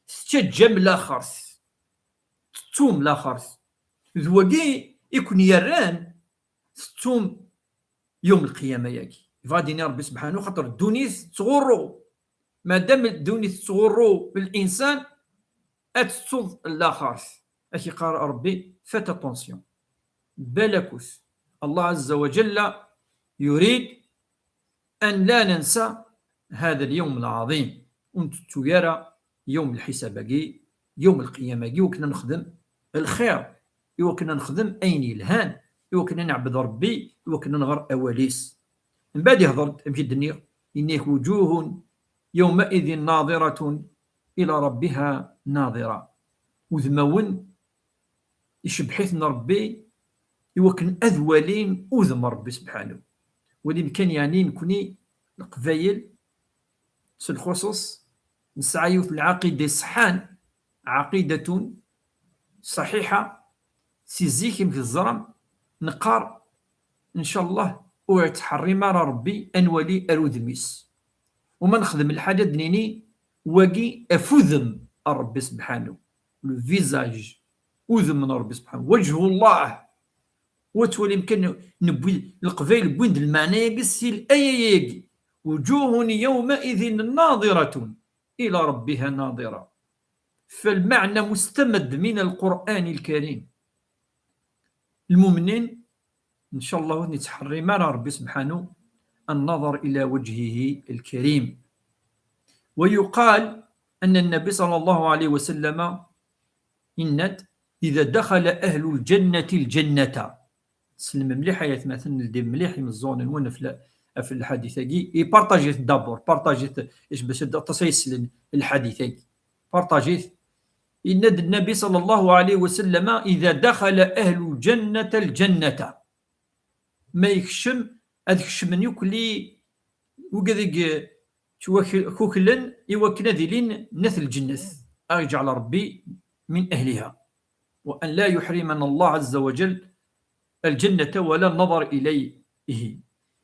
تتجم لاخر توم لاخر ذوقي يكون يران توم يوم القيامه ياكي فاديني ربي سبحانه خاطر الدونيث تغرو مادام الدونيث تغرو بالانسان اتصد الاخر اكي قال ربي فات اتونسيون بالكوس الله عز وجل يريد ان لا ننسى هذا اليوم العظيم وانتو يرى يوم الحساب يوم القيامة وكنا نخدم الخير وكنا نخدم أين الهان وكنا نعبد ربي وكنا نغر أواليس من بعد يهضر في الدنيا إنك وجوه يومئذ ناظرة إلى ربها ناظرة وذمون يشبحثنا ربي يوكن أذولين أذم ربي سبحانه ولي كان يعني نكوني القبايل سلخصص نسعيو في العقيدة صحان عقيدة صحيحة سيزيكم في الزرم نقار إن شاء الله ويتحري مع ربي أنولي أرودميس وما نخدم الحاجة دنيني واقي أفوذم ربي سبحانه لو فيزاج أذم من ربي سبحانه وجه الله وتولي يمكن نبوي القبيل بويند المعنى يقسي الآية وجوه يومئذ ناظرة إلى ربها ناظرة. فالمعنى مستمد من القرآن الكريم. المؤمنين إن شاء الله نتحري مع ربي سبحانه النظر إلى وجهه الكريم. ويقال أن النبي صلى الله عليه وسلم إن إذا دخل أهل الجنة الجنة سلم مليح حياة مثلا الدي مليح من الزون المون في الحديث يبارطاجيت دابور بارطاجيت ايش باش تسيسل الحديث بارطاجيت إن النبي صلى الله عليه وسلم إذا دخل أهل الجنة الجنة ما يكشم هذاك من يكلي وكذا كوكلن يوكنا ذيلين نثل الجنة أجعل ربي من أهلها وأن لا يحرمنا الله عز وجل الجنة ولا النظر إليه.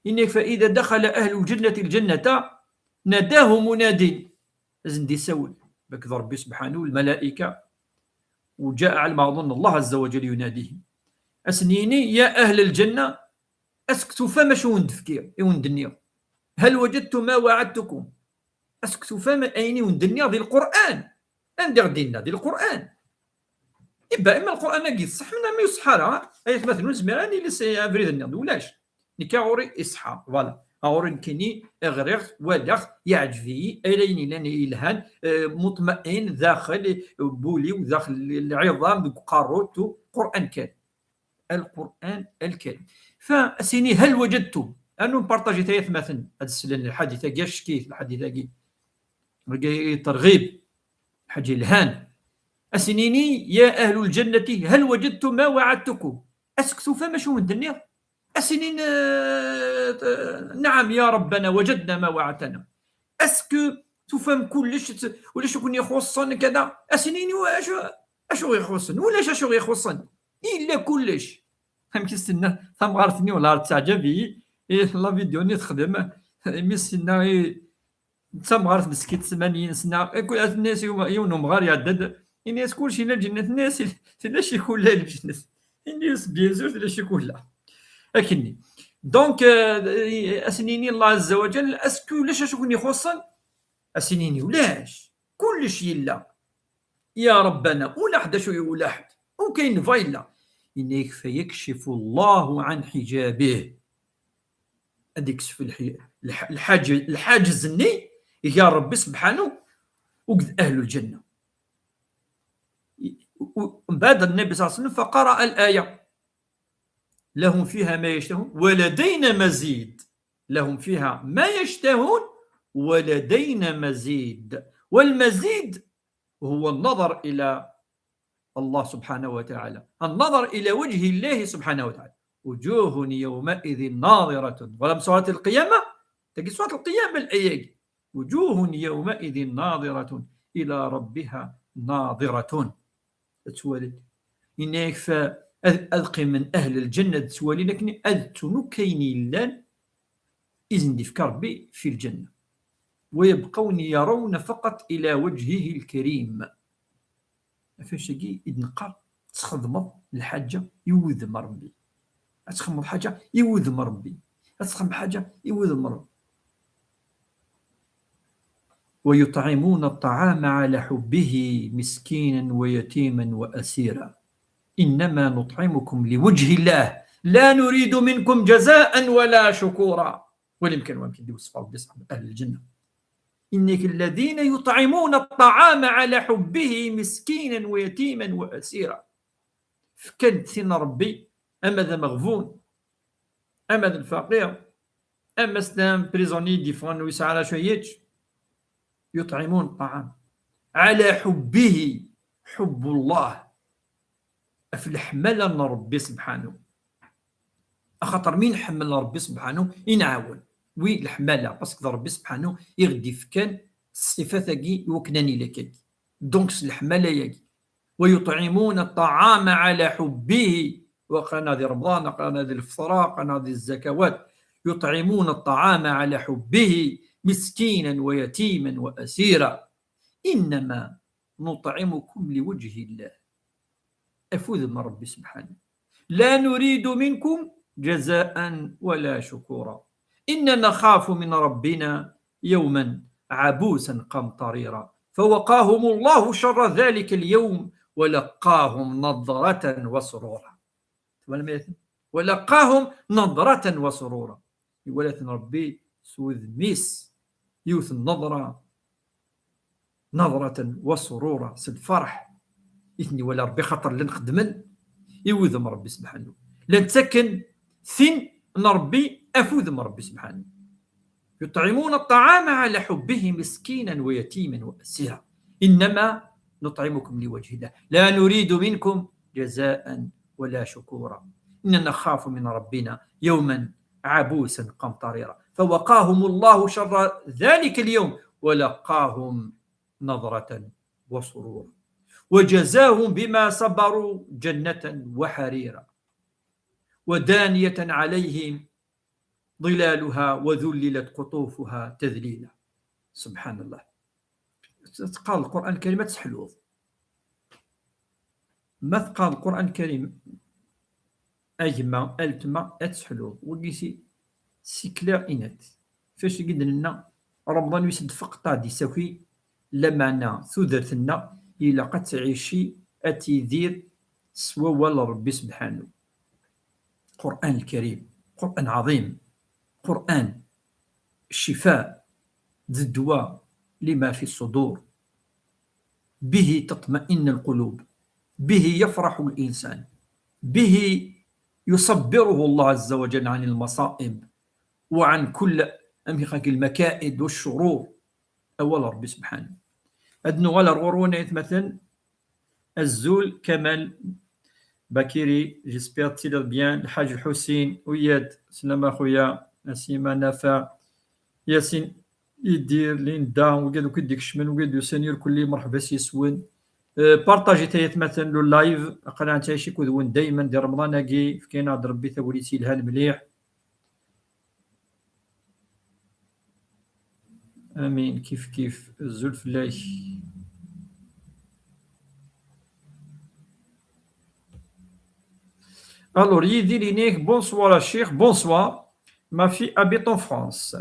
إنك فإذا دخل أهل الجنة الجنة ناداه مناد زندي سول بكذا ربي سبحانه الملائكة وجاء على ما أظن الله عز وجل يناديه أسنيني يا أهل الجنة أسكتوا فما شو وندفكير وندنيا هل وجدتم ما وعدتكم أسكتوا فما أيني وندنيا ذي القرآن أندر دينا ذي القرآن إما القرآن قيد صح منا ما يصحى أي مثلا زميراني اللي سيفريد النيض ولاش نكاوري إصحى فوالا أورين كيني إغريغ ودخ يعجبي إليني لاني إلهان مطمئن داخل بولي وداخل العظام بقاروت قرآن كريم القرآن الكريم. فأسيني هل وجدتم أنه بارطاجي ثلاث مثلا هذا الحديثة قاش كيف الحديثة قي ترغيب حاجة الهان أسنيني يا أهل الجنة هل وجدتم ما وعدتكم أسكتوا فما شو من الدنيا أسنين نعم يا ربنا وجدنا ما وعدتنا أسكو تفهم كلش ولاش يكون يخصن كذا أسنيني أشو يخصن ولاش أشو يخصن إلا كلش هم كيستنى ثم غارتني ولا تعجبي لا فيديو نتخدم ميستنى ثم غارت مسكيت 80 سنة كل الناس يوم غار يعدد الناس كلشي لا الجنة الناس لاش يكون لا الجنة الناس بيان سور لاش يكون لا لكني دونك أسنيني الله عز وجل أسكو لاش شكون يخصن أسنيني ولاش كلش يلا يا ربنا ولا حدا شو ولا حد وكاين فايلا إنك فيكشف الله عن حجابه هذيك الحاجز الني يا ربي سبحانه وقد أهل الجنة. بعد النبي صلى الله عليه وسلم فقرأ الآية لهم فيها ما يشتهون ولدينا مزيد لهم فيها ما يشتهون ولدينا مزيد. والمزيد هو النظر إلى الله سبحانه وتعالى النظر إلى وجه الله سبحانه وتعالى وجوه يومئذ ناظرة ولم سورة القيامة تجي سورة القيامة الآية وجوه يومئذ ناظرة إلى ربها ناظرة تولد إنك فأذقي من أهل الجنة تولي لكن أذتنو كيني لان إذن دفك ربي في الجنة ويبقون يرون فقط إلى وجهه الكريم. فاش يجي ينقر تخدم الحاجة يوذم ربي تخدم حاجة يوذم ربي تخدم حاجة يوذم ربي. ويطعمون الطعام على حبه مسكينا ويتيما وأسيرا إنما نطعمكم لوجه الله لا نريد منكم جزاء ولا شكورا. وليمكن دي وصفة بصحب أهل الجنة إنك الذين يطعمون الطعام على حبه مسكينا ويتيما وأسيرا. فكانت ثين ربي أما ذا مغفون أما ذا الفقير أما سلام بريزوني ديفون ويسعى شويتش يطعمون الطعام على حبه حب الله في الحمل ربي سبحانه أخطر مين حمل ربي سبحانه ينعاون وي الحمالة باسكو ربي سبحانه يغدي فكان الصفات كي وكناني لك دونك الحماله ياكي. ويطعمون الطعام على حبه، وقنا هذه رمضان، قنا هذه الفطره، قنا هذه الزكوات. يطعمون الطعام على حبه مسكينا ويتيما واسيرا انما نطعمكم لوجه الله افوذ من ربي سبحانه لا نريد منكم جزاء ولا شكورا إنا نخاف من ربنا يوما عبوسا قمطريرا فوقاهم الله شر ذلك اليوم ولقاهم نضرة وسرورا. ولقاهم نضرة وسرورا. ولكن ربي سوذ ميس يوث النظرة نظرة وسرورا سد فرح إثني ولا ربي خطر لنخدمن يوذم ربي سبحانه لن تسكن ثن نربي أفوذم ربي سبحانه. يطعمون الطعام على حبه مسكينا ويتيما وأسيرا إنما نطعمكم لوجه الله لا نريد منكم جزاء ولا شكورا إننا نخاف من ربنا يوما عبوسا قمطريرا فوقاهم الله شر ذلك اليوم ولقاهم نظرة وسرورا وجزاهم بما صبروا جنة وحريرا ودانية عليهم ظلالها وذللت قطوفها تذليلا. سبحان الله. قال القرآن الكريم ما تسحلوه، ما قال القرآن الكريم أجمع ألتما أتسحلوه وقيسي سيكلير إنات فاش قد لنا رمضان يسد فقطع دي سوكي لما ثودرتنا إلا قد تعيشي أتيذير سوى ولا ربي سبحانه. القرآن الكريم قرآن عظيم، قرآن الشفاء ذي الدواء لما في الصدور، به تطمئن القلوب، به يفرح الإنسان، به يصبره الله عز وجل عن المصائب وعن كل المكائد والشرور. أول ربي سبحانه أدنو غالا رغورونة مثلا الزول كمال باكيري جيسبيغ تيلر بيان الحاج الحسين وياد سلام أخويا نسيمة نافع ياسين يدير ليندا وقادو كيديك الشمن وقادو سنير كل مرحبا سيسون بارطاجي تايت مثلا لو لايف قناة تايشي كودون دايما ديال رمضان كي فكينا عاد ربي ثوريتي لها المليح امين كيف الزول فلاح. Alors, Yidilinik, bonsoir Cheikh, bonsoir. Ma fille habite en France.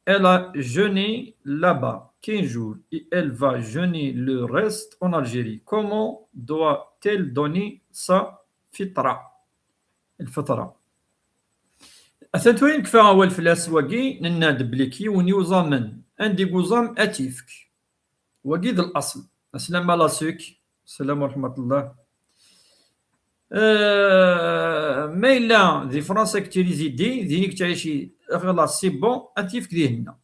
Elle a jeûné là-bas 15 jours et elle va jeûner le reste en Algérie. Comment doit-elle donner sa fitra? الفطرة. أثنتوين كفا أول فلاس واقي نناد بليكي ونيوزامن عندي قوزام أتيفك وقيد الأصل. السلام على سوك. السلام ورحمة الله. ما إلا ذي فرنسا كتيريزيدي ذينيك تعيشي خلاص سي بون أتيفك ذهنا.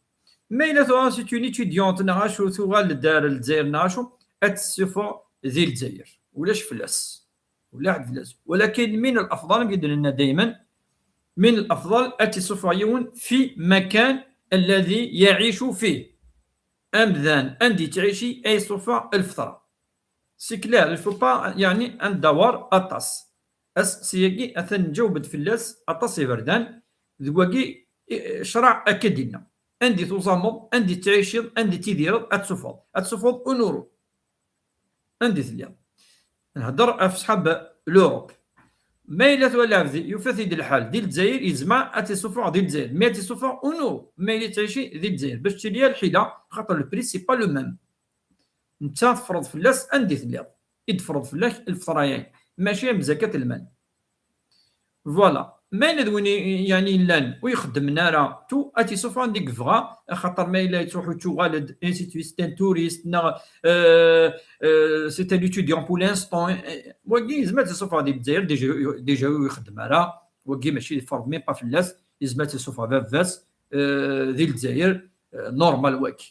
ما إلا ثوا سي اون إتيديونت نعاشو ثوغا لدار الجزائر نعاشو أتسفو ذي الجزائر ولاش فلاس ولا عد فلاس، ولكن من الأفضل قد لنا دائما من الأفضل أتسفيون في مكان الذي يعيش فيه أمذان أندي تعيشي أي صفة الفطرة سي كلير الفو با يعني أن دوار أطاس أس سياقي أثن جوبد فلاس أطاس بردان ذواقي شرع أكدنا عندي توصمض عندي تعيشي عندي تيدير أتسفض أنورو عندي ثليا نهضر في صحاب لوروب ما إلا تولى فذي يفثد الحال ديال الجزائر يجمع أتسفع ديال الجزائر ما تسفع أنورو ما إلا تعيشي ديال الجزائر باش تشريها الحيلة خاطر البري سي با لو ميم. انت تفرض فلاس عندي ثليا يتفرض فلاك الفطرايين ماشي بزكاة المال. فوالا ما ندوني يعني لان ويخدم نارا تو اتي سوف عندك فغا خاطر ما الا تروحو تشوغالد انستيتوي ستان توريست نا سي ان ايتيديون بور لانستون وكي زعما سوف عندي الجزائر ديجا يخدم نارا وكي ماشي فرض مي با فلاس زعما سوف فاس ديال الجزائر نورمال واك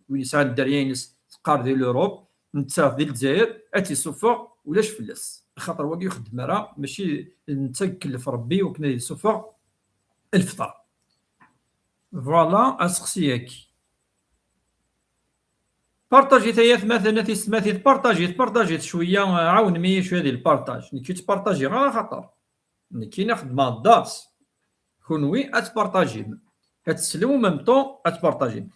وين يساعد الدريانس تقار ديال اوروب نتا ديال الجزائر اتي سوف ولاش فلاس خاطر واقي يخدم راه ماشي نتكلف ربي وكنا يسوفا الفطر. فوالا اسقسيك بارطاجي تايات مثلا تسماتي بارطاجيت شويه، عاون مي شويه ديال البارطاج، كي تبارطاجي غير خطر كي ناخد مع الدارس كونوي اتبارطاجي اتسلم ميم طون اتبارطاجي.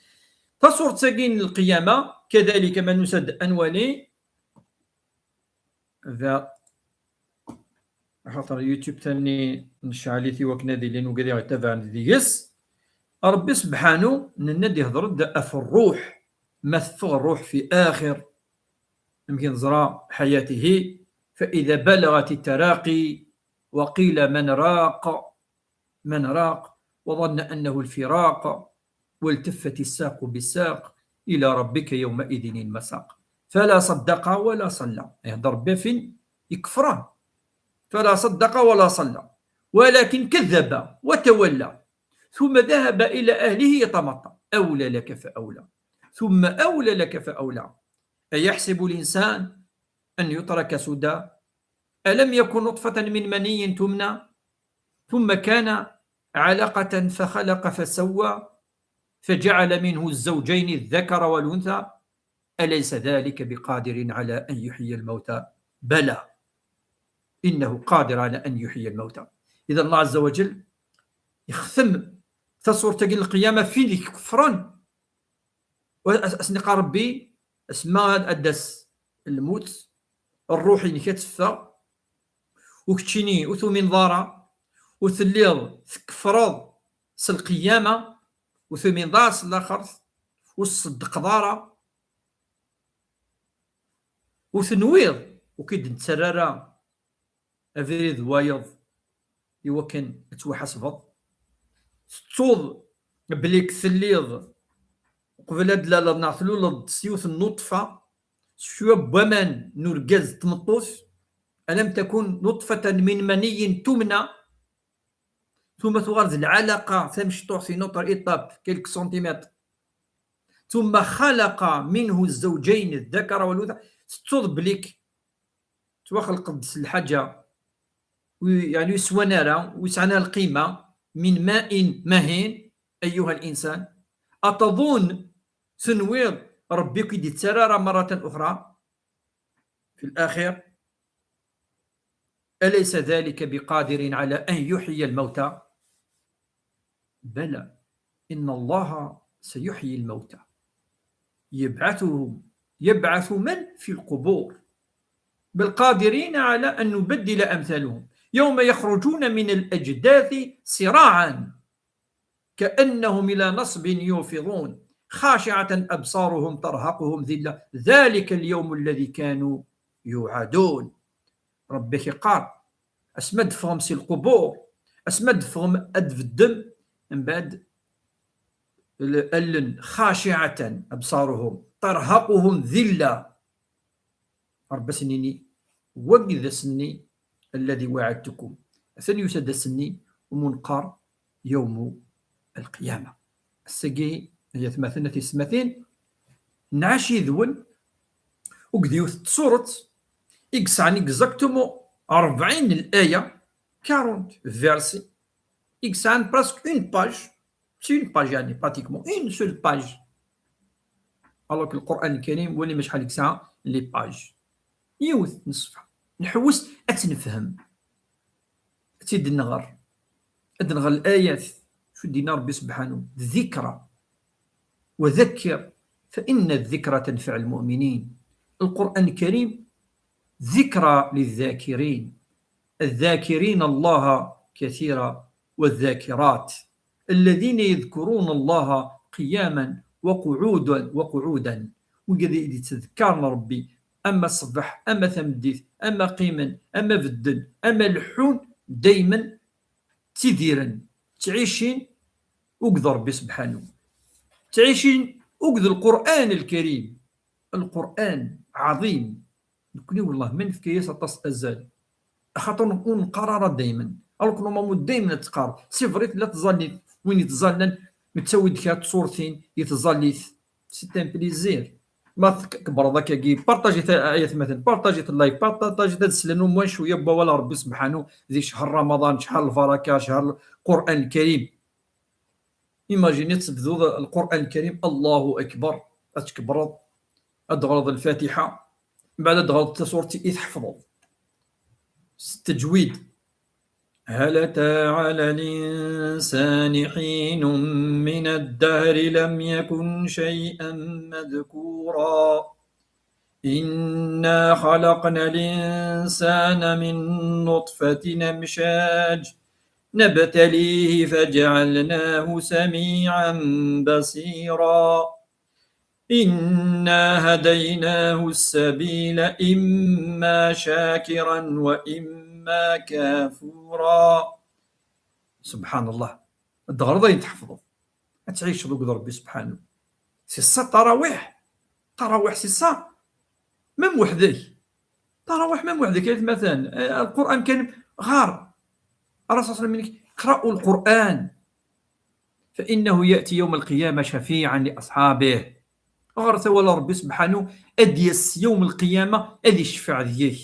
تصور تاكين القيامه كذلك ما نسد انوالي ذا خاطر يوتيوب تاني نشعليتي وكنادي لين وكذا يتابع ديس ربي سبحانه ننادي هضر في الروح ما تفغ الروح في اخر يمكن زرع حياته، فاذا بلغت التراقي وقيل من راق وظن انه الفراق والتفت الساق بالساق الى ربك يومئذ المساق. فلا صدق ولا صلى، يهضر بفين يكفره، فلا صدق ولا صلى ولكن كذب وتولى ثم ذهب إلى أهله يتمطى. أولى لك فأولى ثم أولى لك فأولى. أيحسب الإنسان أن يترك سدى؟ ألم يكن نطفة من مني تمنى ثم كان علقة فخلق فسوى فجعل منه الزوجين الذكر والأنثى أليس ذلك بقادر على أن يحيي الموتى؟ بلى إنه قادر على أن يحيي الموتى. إذا الله عز وجل يختم تصور تقل القيامة فين يكفرون وأسنق ربي اسماء أدس الموت الروحي اللي كتفى وكتشيني وثو من ضارة وثليض تكفرض القيامة وثو من ضاس الآخر وصدق ضارة وثنويض وكيد نتسرارا أفريد وايض يوكن توحسبض توض بليك ثليض قبل هاد لا نعثلو سيوث النطفة شوية بومان نرجز تمطوس ألم تكن نطفة من مني تمنى ثم تغرز العلقة تمشي تعطي نطر إطاب كيلك سنتيمتر ثم خلق منه الزوجين الذكر والأنثى توض بليك توخلق الحاجة يعني يسوانا ويسعنا القيمة من ماء مهين. أيها الإنسان أتظن سنويض ربك يتسرر مرة أخرى في الآخر؟ أليس ذلك بقادر على أن يحيي الموتى؟ بلى إن الله سيحيي الموتى يبعث من في القبور بالقادرين على أن نبدل أمثالهم يوم يخرجون من الأجداث سراعا كأنهم إلى نصب يوفضون خاشعة أبصارهم ترهقهم ذلة ذلك اليوم الذي كانوا يوعدون. ربك قال أسمد فهم سي القبور أسمد فهم أدف الدم من بعد ألن خاشعة أبصارهم ترهقهم ذلة رب سنيني وقذ سني الذي وعدتكم ثاني يسد سني ومنقر يوم القيامة. السقي هي ثماثنة سماثين نعشي ذون وقذيوث تصورت إكسعني إكزاكتومو 40 الآية 40 فيرسي إكسعن براسك اون باج سي اون باج يعني براتيكمون اون سول باج الوغ القرآن الكريم ولي مش حالك ساعة لي باج يوث نصفها نحوس أتنفهم تيد النغر أدنغر الآيات شو دينا ربي سبحانه ذكرى وذكر فإن الذكرى تنفع المؤمنين. القرآن الكريم ذكرى للذاكرين الذاكرين الله كثيرا والذاكرات الذين يذكرون الله قياما وقعودا وقد يتذكرنا ربي أما الصبح أما ثمديث أما قيما أما بدل أما لحون دايما تديرا تعيشين وقذ ربي سبحانه تعيشين وقذ القرآن الكريم. القرآن عظيم نكوني والله من في كيس أطاس أزال خاطر نكون قرارات دايما الكل مامود دايما تقار سيفريت لا تظلي وين يتظلن متسوي ديك صورتين يتظلي سيتان بليزير ما كبر ذاك كي بارطاجي ايات مثلا بارطاجي اللايف بارطاجي تسلنوا موان شويه با ولا ربي سبحانه ذي شهر رمضان شهر البركه شهر القران الكريم ايماجيني تبدو القران الكريم الله اكبر تكبر أدغرض الفاتحة بعد أدغرض سورة إذ حفظوا التجويد. هل أتى على الإنسان حين من الدهر لم يكن شيئا مذكورا إنا خلقنا الإنسان من نطفة أمشاج نبتليه فجعلناه سميعا بصيرا إنا هديناه السبيل إما شاكرا وإما كافورا. سبحان الله، الدغرضة يتحفظوا تعيش ذوق ربي سبحانه. سي صا تراويح سي صا ميم وحدك، تراويح ميم وحدك. مثلا القرآن كان غار الرسول صلى الله عليه وسلم اقرأوا القرآن فإنه يأتي يوم القيامة شفيعا لأصحابه. غار ثوال ربي سبحانه أديس يوم القيامة أدي الشفاعة ديالك.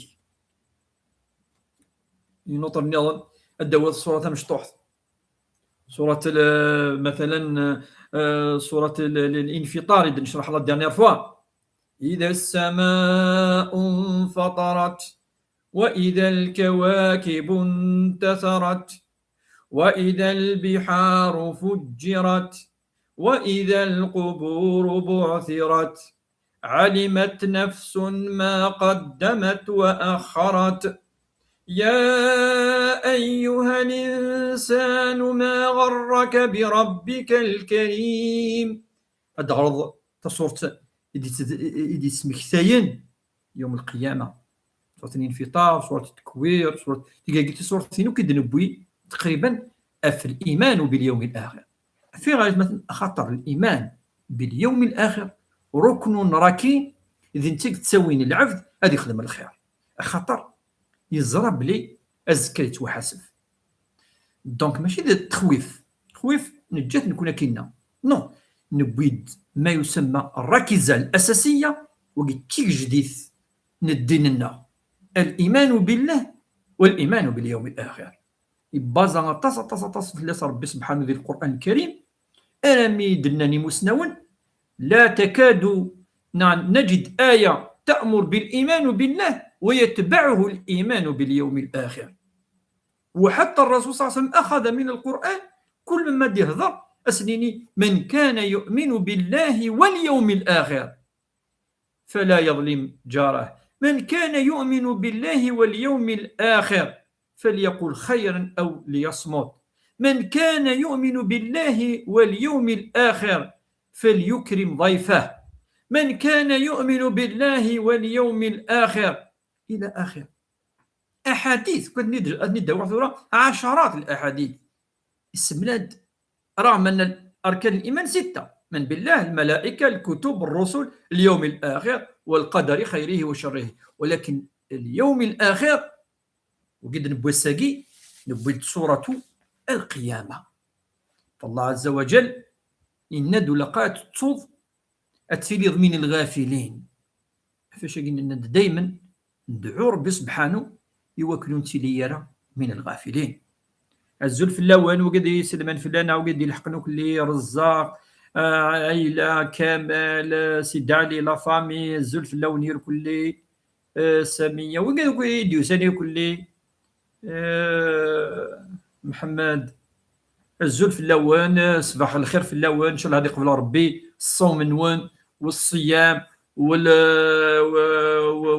ينوطر نظن الدوات الصورة مشطوح سورة مثلا سورة الانفطار إذا نشرح الله ديرنيير فوا. إذا السماء انفطرت وإذا الكواكب انتثرت وإذا البحار فجرت وإذا القبور بعثرت علمت نفس ما قدمت وأخرت يا أيها الإنسان ما غرك بربك الكريم. هذا غرض تصورت إدي سمكتاين يوم القيامة. سورة الانفطار، سورة التكوير، سورة قلت سورة ثينو كيدنبوي تقريبا في الإيمان باليوم الآخر. في غاية مثلا خطر الإيمان باليوم الآخر ركن ركين إذا انت تسوين العبد هذا يخدم الخير. خطر يزرب لي أزكى يتوحاسب. دونك ماشي التخويف نجات نكون كينا نو نبيد ما يسمى الركيزة الأساسية وكيك جديث نديننا الإيمان بالله والإيمان باليوم الآخر. يبازا تص في ربي سبحانه ذي القرآن الكريم أرمي دناني مسنون لا تكاد نجد آية تأمر بالإيمان بالله ويتبعه الإيمان باليوم الآخر. وحتى الرسول صلى الله عليه وسلم أخذ من القرآن كل ما يهضر أسنيني من كان يؤمن بالله واليوم الآخر فلا يظلم جاره، من كان يؤمن بالله واليوم الآخر فليقل خيرا أو ليصمت، من كان يؤمن بالله واليوم الآخر فليكرم ضيفه، من كان يؤمن بالله واليوم الآخر إلى آخر أحاديث. كنت ندور عشرات الأحاديث السملاد رغم أن أركان الإيمان 6: من بالله، الملائكة، الكتب، الرسل، اليوم الآخر والقدر خيره وشره. ولكن اليوم الآخر وقد نبوساقي نبوي سورة القيامة. فالله عز وجل إن دلقات تصوض أتسيليض من الغافلين. فاش قلنا دائما ندعو ربي سبحانه يوكلون تيليرا من الغافلين. الزلف اللوان وقد يسلمان فلانا وقد يلحقنو كلي رزاق عائلة كامل سيدي علي لا فامي الزلف اللون ير كلي سامية وقد يديو ساني كلي محمد الزلف اللوان صباح الخير في اللوان ان شاء الله هذه قبل ربي الصوم نوان والصيام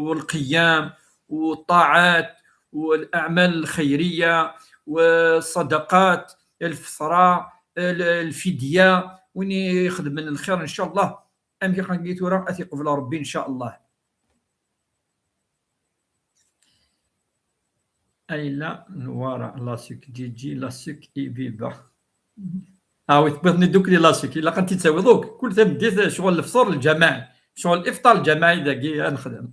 والقيام والطاعات والأعمال الخيرية والصدقات الفطرة الفدية وين يخدم من الخير إن شاء الله. أمي قنقيت ورا أثق في ربي إن شاء الله. أي لا نوارا لاسك جي لاسك إي فيفا ويثبتني دوك لي لاسك إلا كنتي تساوي دوك كل ثم ديت شغل الفطور الجماعي شغل الإفطار الجماعي داكي نخدم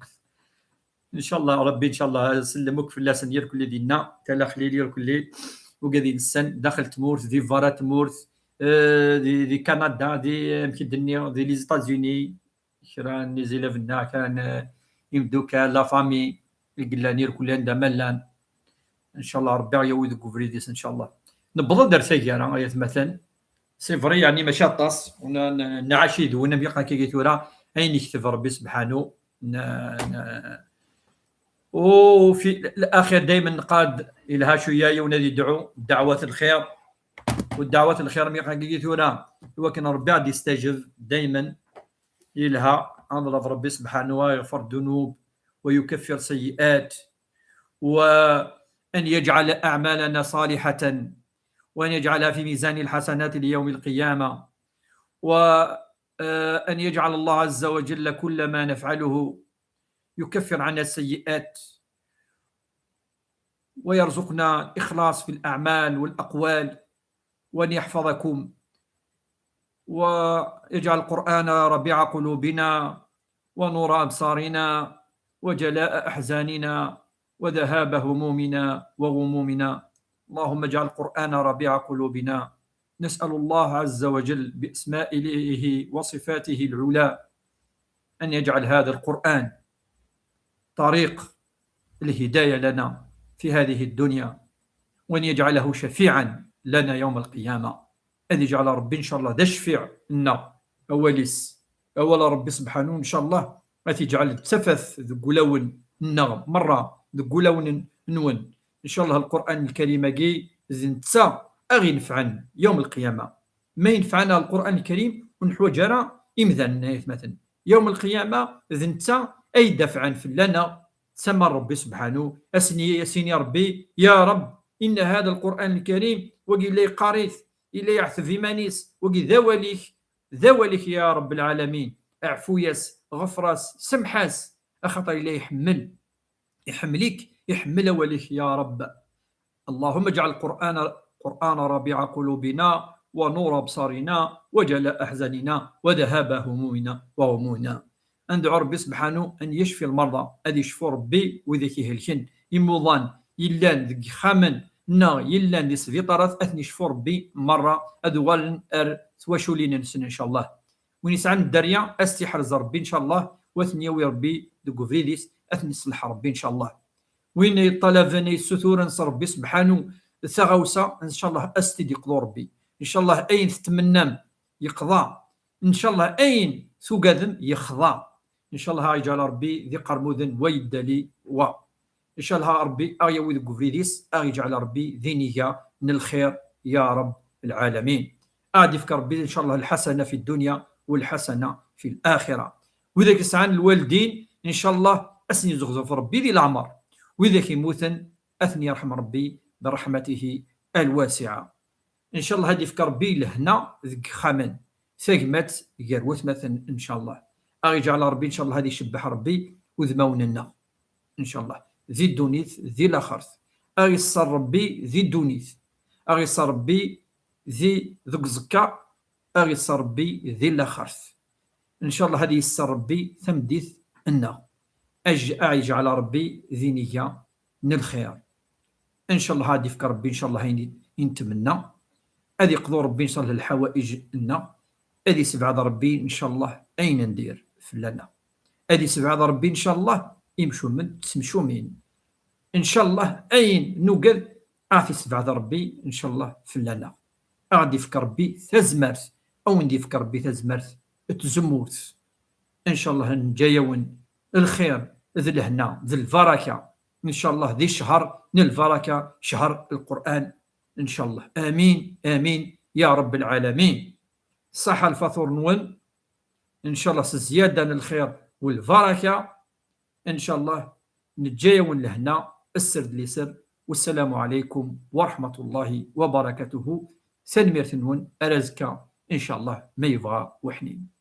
ان شاء الله ربي ان شاء الله سلموك في الله سنير كل دينا تلا خليلي كل وقاعدين السن داخل تمورث دي فارا تمورث دي كندا دي يمكن الدنيا دي لي زيتازوني كران نيزيلافنا كان يمدو كان لا فامي يقلانير كل عندها ملان ان شاء الله ربي يعوض كوفريديس ان شاء الله. نبض درسي انا مثلا سي فري يعني ماشي طاس ونعاشيد وانا بيقا كي قلت ورا أين يكتب ربي سبحانه وفي الأخير دائما نقاد إلها شوية يونادي دعوات الخير، والدعوات الخير مي قاقيتونا ولكن ربي غادي يستجب دائما إلها نضرب ربي سبحانه ويغفر الذنوب ويكفر سيئات، وأن يجعل أعمالنا صالحة وأن يجعلها في ميزان الحسنات ليوم القيامة، وأن يجعل الله عز وجل كل ما نفعله يكفر عنا السيئات ويرزقنا إخلاص في الأعمال والأقوال، وأن يحفظكم ويجعل القرآن ربيع قلوبنا ونور أبصارنا وجلاء أحزاننا وذهاب همومنا وغمومنا. اللهم اجعل القرآن ربيع قلوبنا. نسأل الله عز وجل بأسمائه وصفاته العلى أن يجعل هذا القرآن طريق الهداية لنا في هذه الدنيا، وأن يجعله شفيعا لنا يوم القيامة. أن يجعل ربي إن شاء الله ذا الشفيع لنا أول ربي سبحانه إن شاء الله ما تجعل تسفث ذقولون النغم مرة ذقولون نون إن شاء الله. القرآن الكريم جي زنتسا أغي نفعن يوم القيامة، ما ينفعنا القرآن الكريم ونحوجنا إمذن مثلا يوم القيامة زنتسا أي دفعا في لنا سمى ربي سبحانه أسني يا ربي يا رب إن هذا القرآن الكريم وقي لي قارث إلي يعث في مانيس وقي ذوليك يا رب العالمين اعفو ياس غفراس سمحاس أخطر إليه يحملك يحمل وليك يا رب. اللهم اجعل القرآن ربيع قلوبنا ونور أبصارنا وجلاء أحزاننا وذهاب همومنا وغمومنا. ندعو ربي سبحانه أن يشفي المرضى، أن يشفو ربي وذاك يهلكن يموضان يلان ذك خامن يلان دي سفيطرات أثني شفو ربي مرة أدوال تواشولين نسن إن شاء الله. وين يسعى الدريا استحرز ربي إن شاء الله وثنيوي ربي دقو فيديس أثني صلح ربي إن شاء الله. وين يطلبني الستور نصر ربي سبحانه ثغوسة إن شاء الله أستدي يقضو ربي إن شاء الله. أين تتمنى يقضى إن شاء الله، أين ثقذم يخضى إن شاء الله. يجعل ربي ذي قرموذن ويدلي إن شاء الله ربي أغيوي ذو فيديس يجعل ربي ذي نية من الخير يا رب العالمين. يفكر ربي إن شاء الله الحسنة في الدنيا والحسنة في الآخرة. وذاك يسعان الوالدين إن شاء الله أسني زغزف ربي ذي العمر، وذاك يموتن أثني يرحم ربي برحمته الواسعة إن شاء الله. هذه يفكر ربي لهنا ذك خامن ثقمت قروت مثلا إن شاء الله. يجعل ربي إن شاء الله هذه يشبح ربي وذموننا إن شاء الله ذي الدونيث ذي الأخرث يصر ربي ذي الدونيث يصر ربي ذي ذوك زكا يصر ربي ذي الأخرث إن شاء الله. هذه يصر ربي ثمديث أنه يجعل ربي ذي نية من الخير إن شاء الله. هذه يفكر ربي إن شاء الله ينتمنى هذه يقضوا ربي إن شاء الله الحوائج لنا. هذه سبعة ربي إن شاء الله أين ندير في لنا. هذه سبعة ربي إن شاء الله يمشوا من تمشوا مين إن شاء الله. أين نوقد في سبعة ربي إن شاء الله في لنا. غادي يفكر ربي ثزمرت أو ندي يفكر ربي ثزمرت تزموت إن شاء الله. نجايون الخير ذي الهنا ذي البركة إن شاء الله. ذي شهر من البركة شهر القرآن إن شاء الله. آمين آمين يا رب العالمين. صح الفطور نون إن شاء الله زيادة الخير والبركة إن شاء الله. نتجاون لهنا السرد لسر. والسلام عليكم ورحمة الله وبركاته. سنمير ثنون أرزك إن شاء الله ما يبغى وحنين.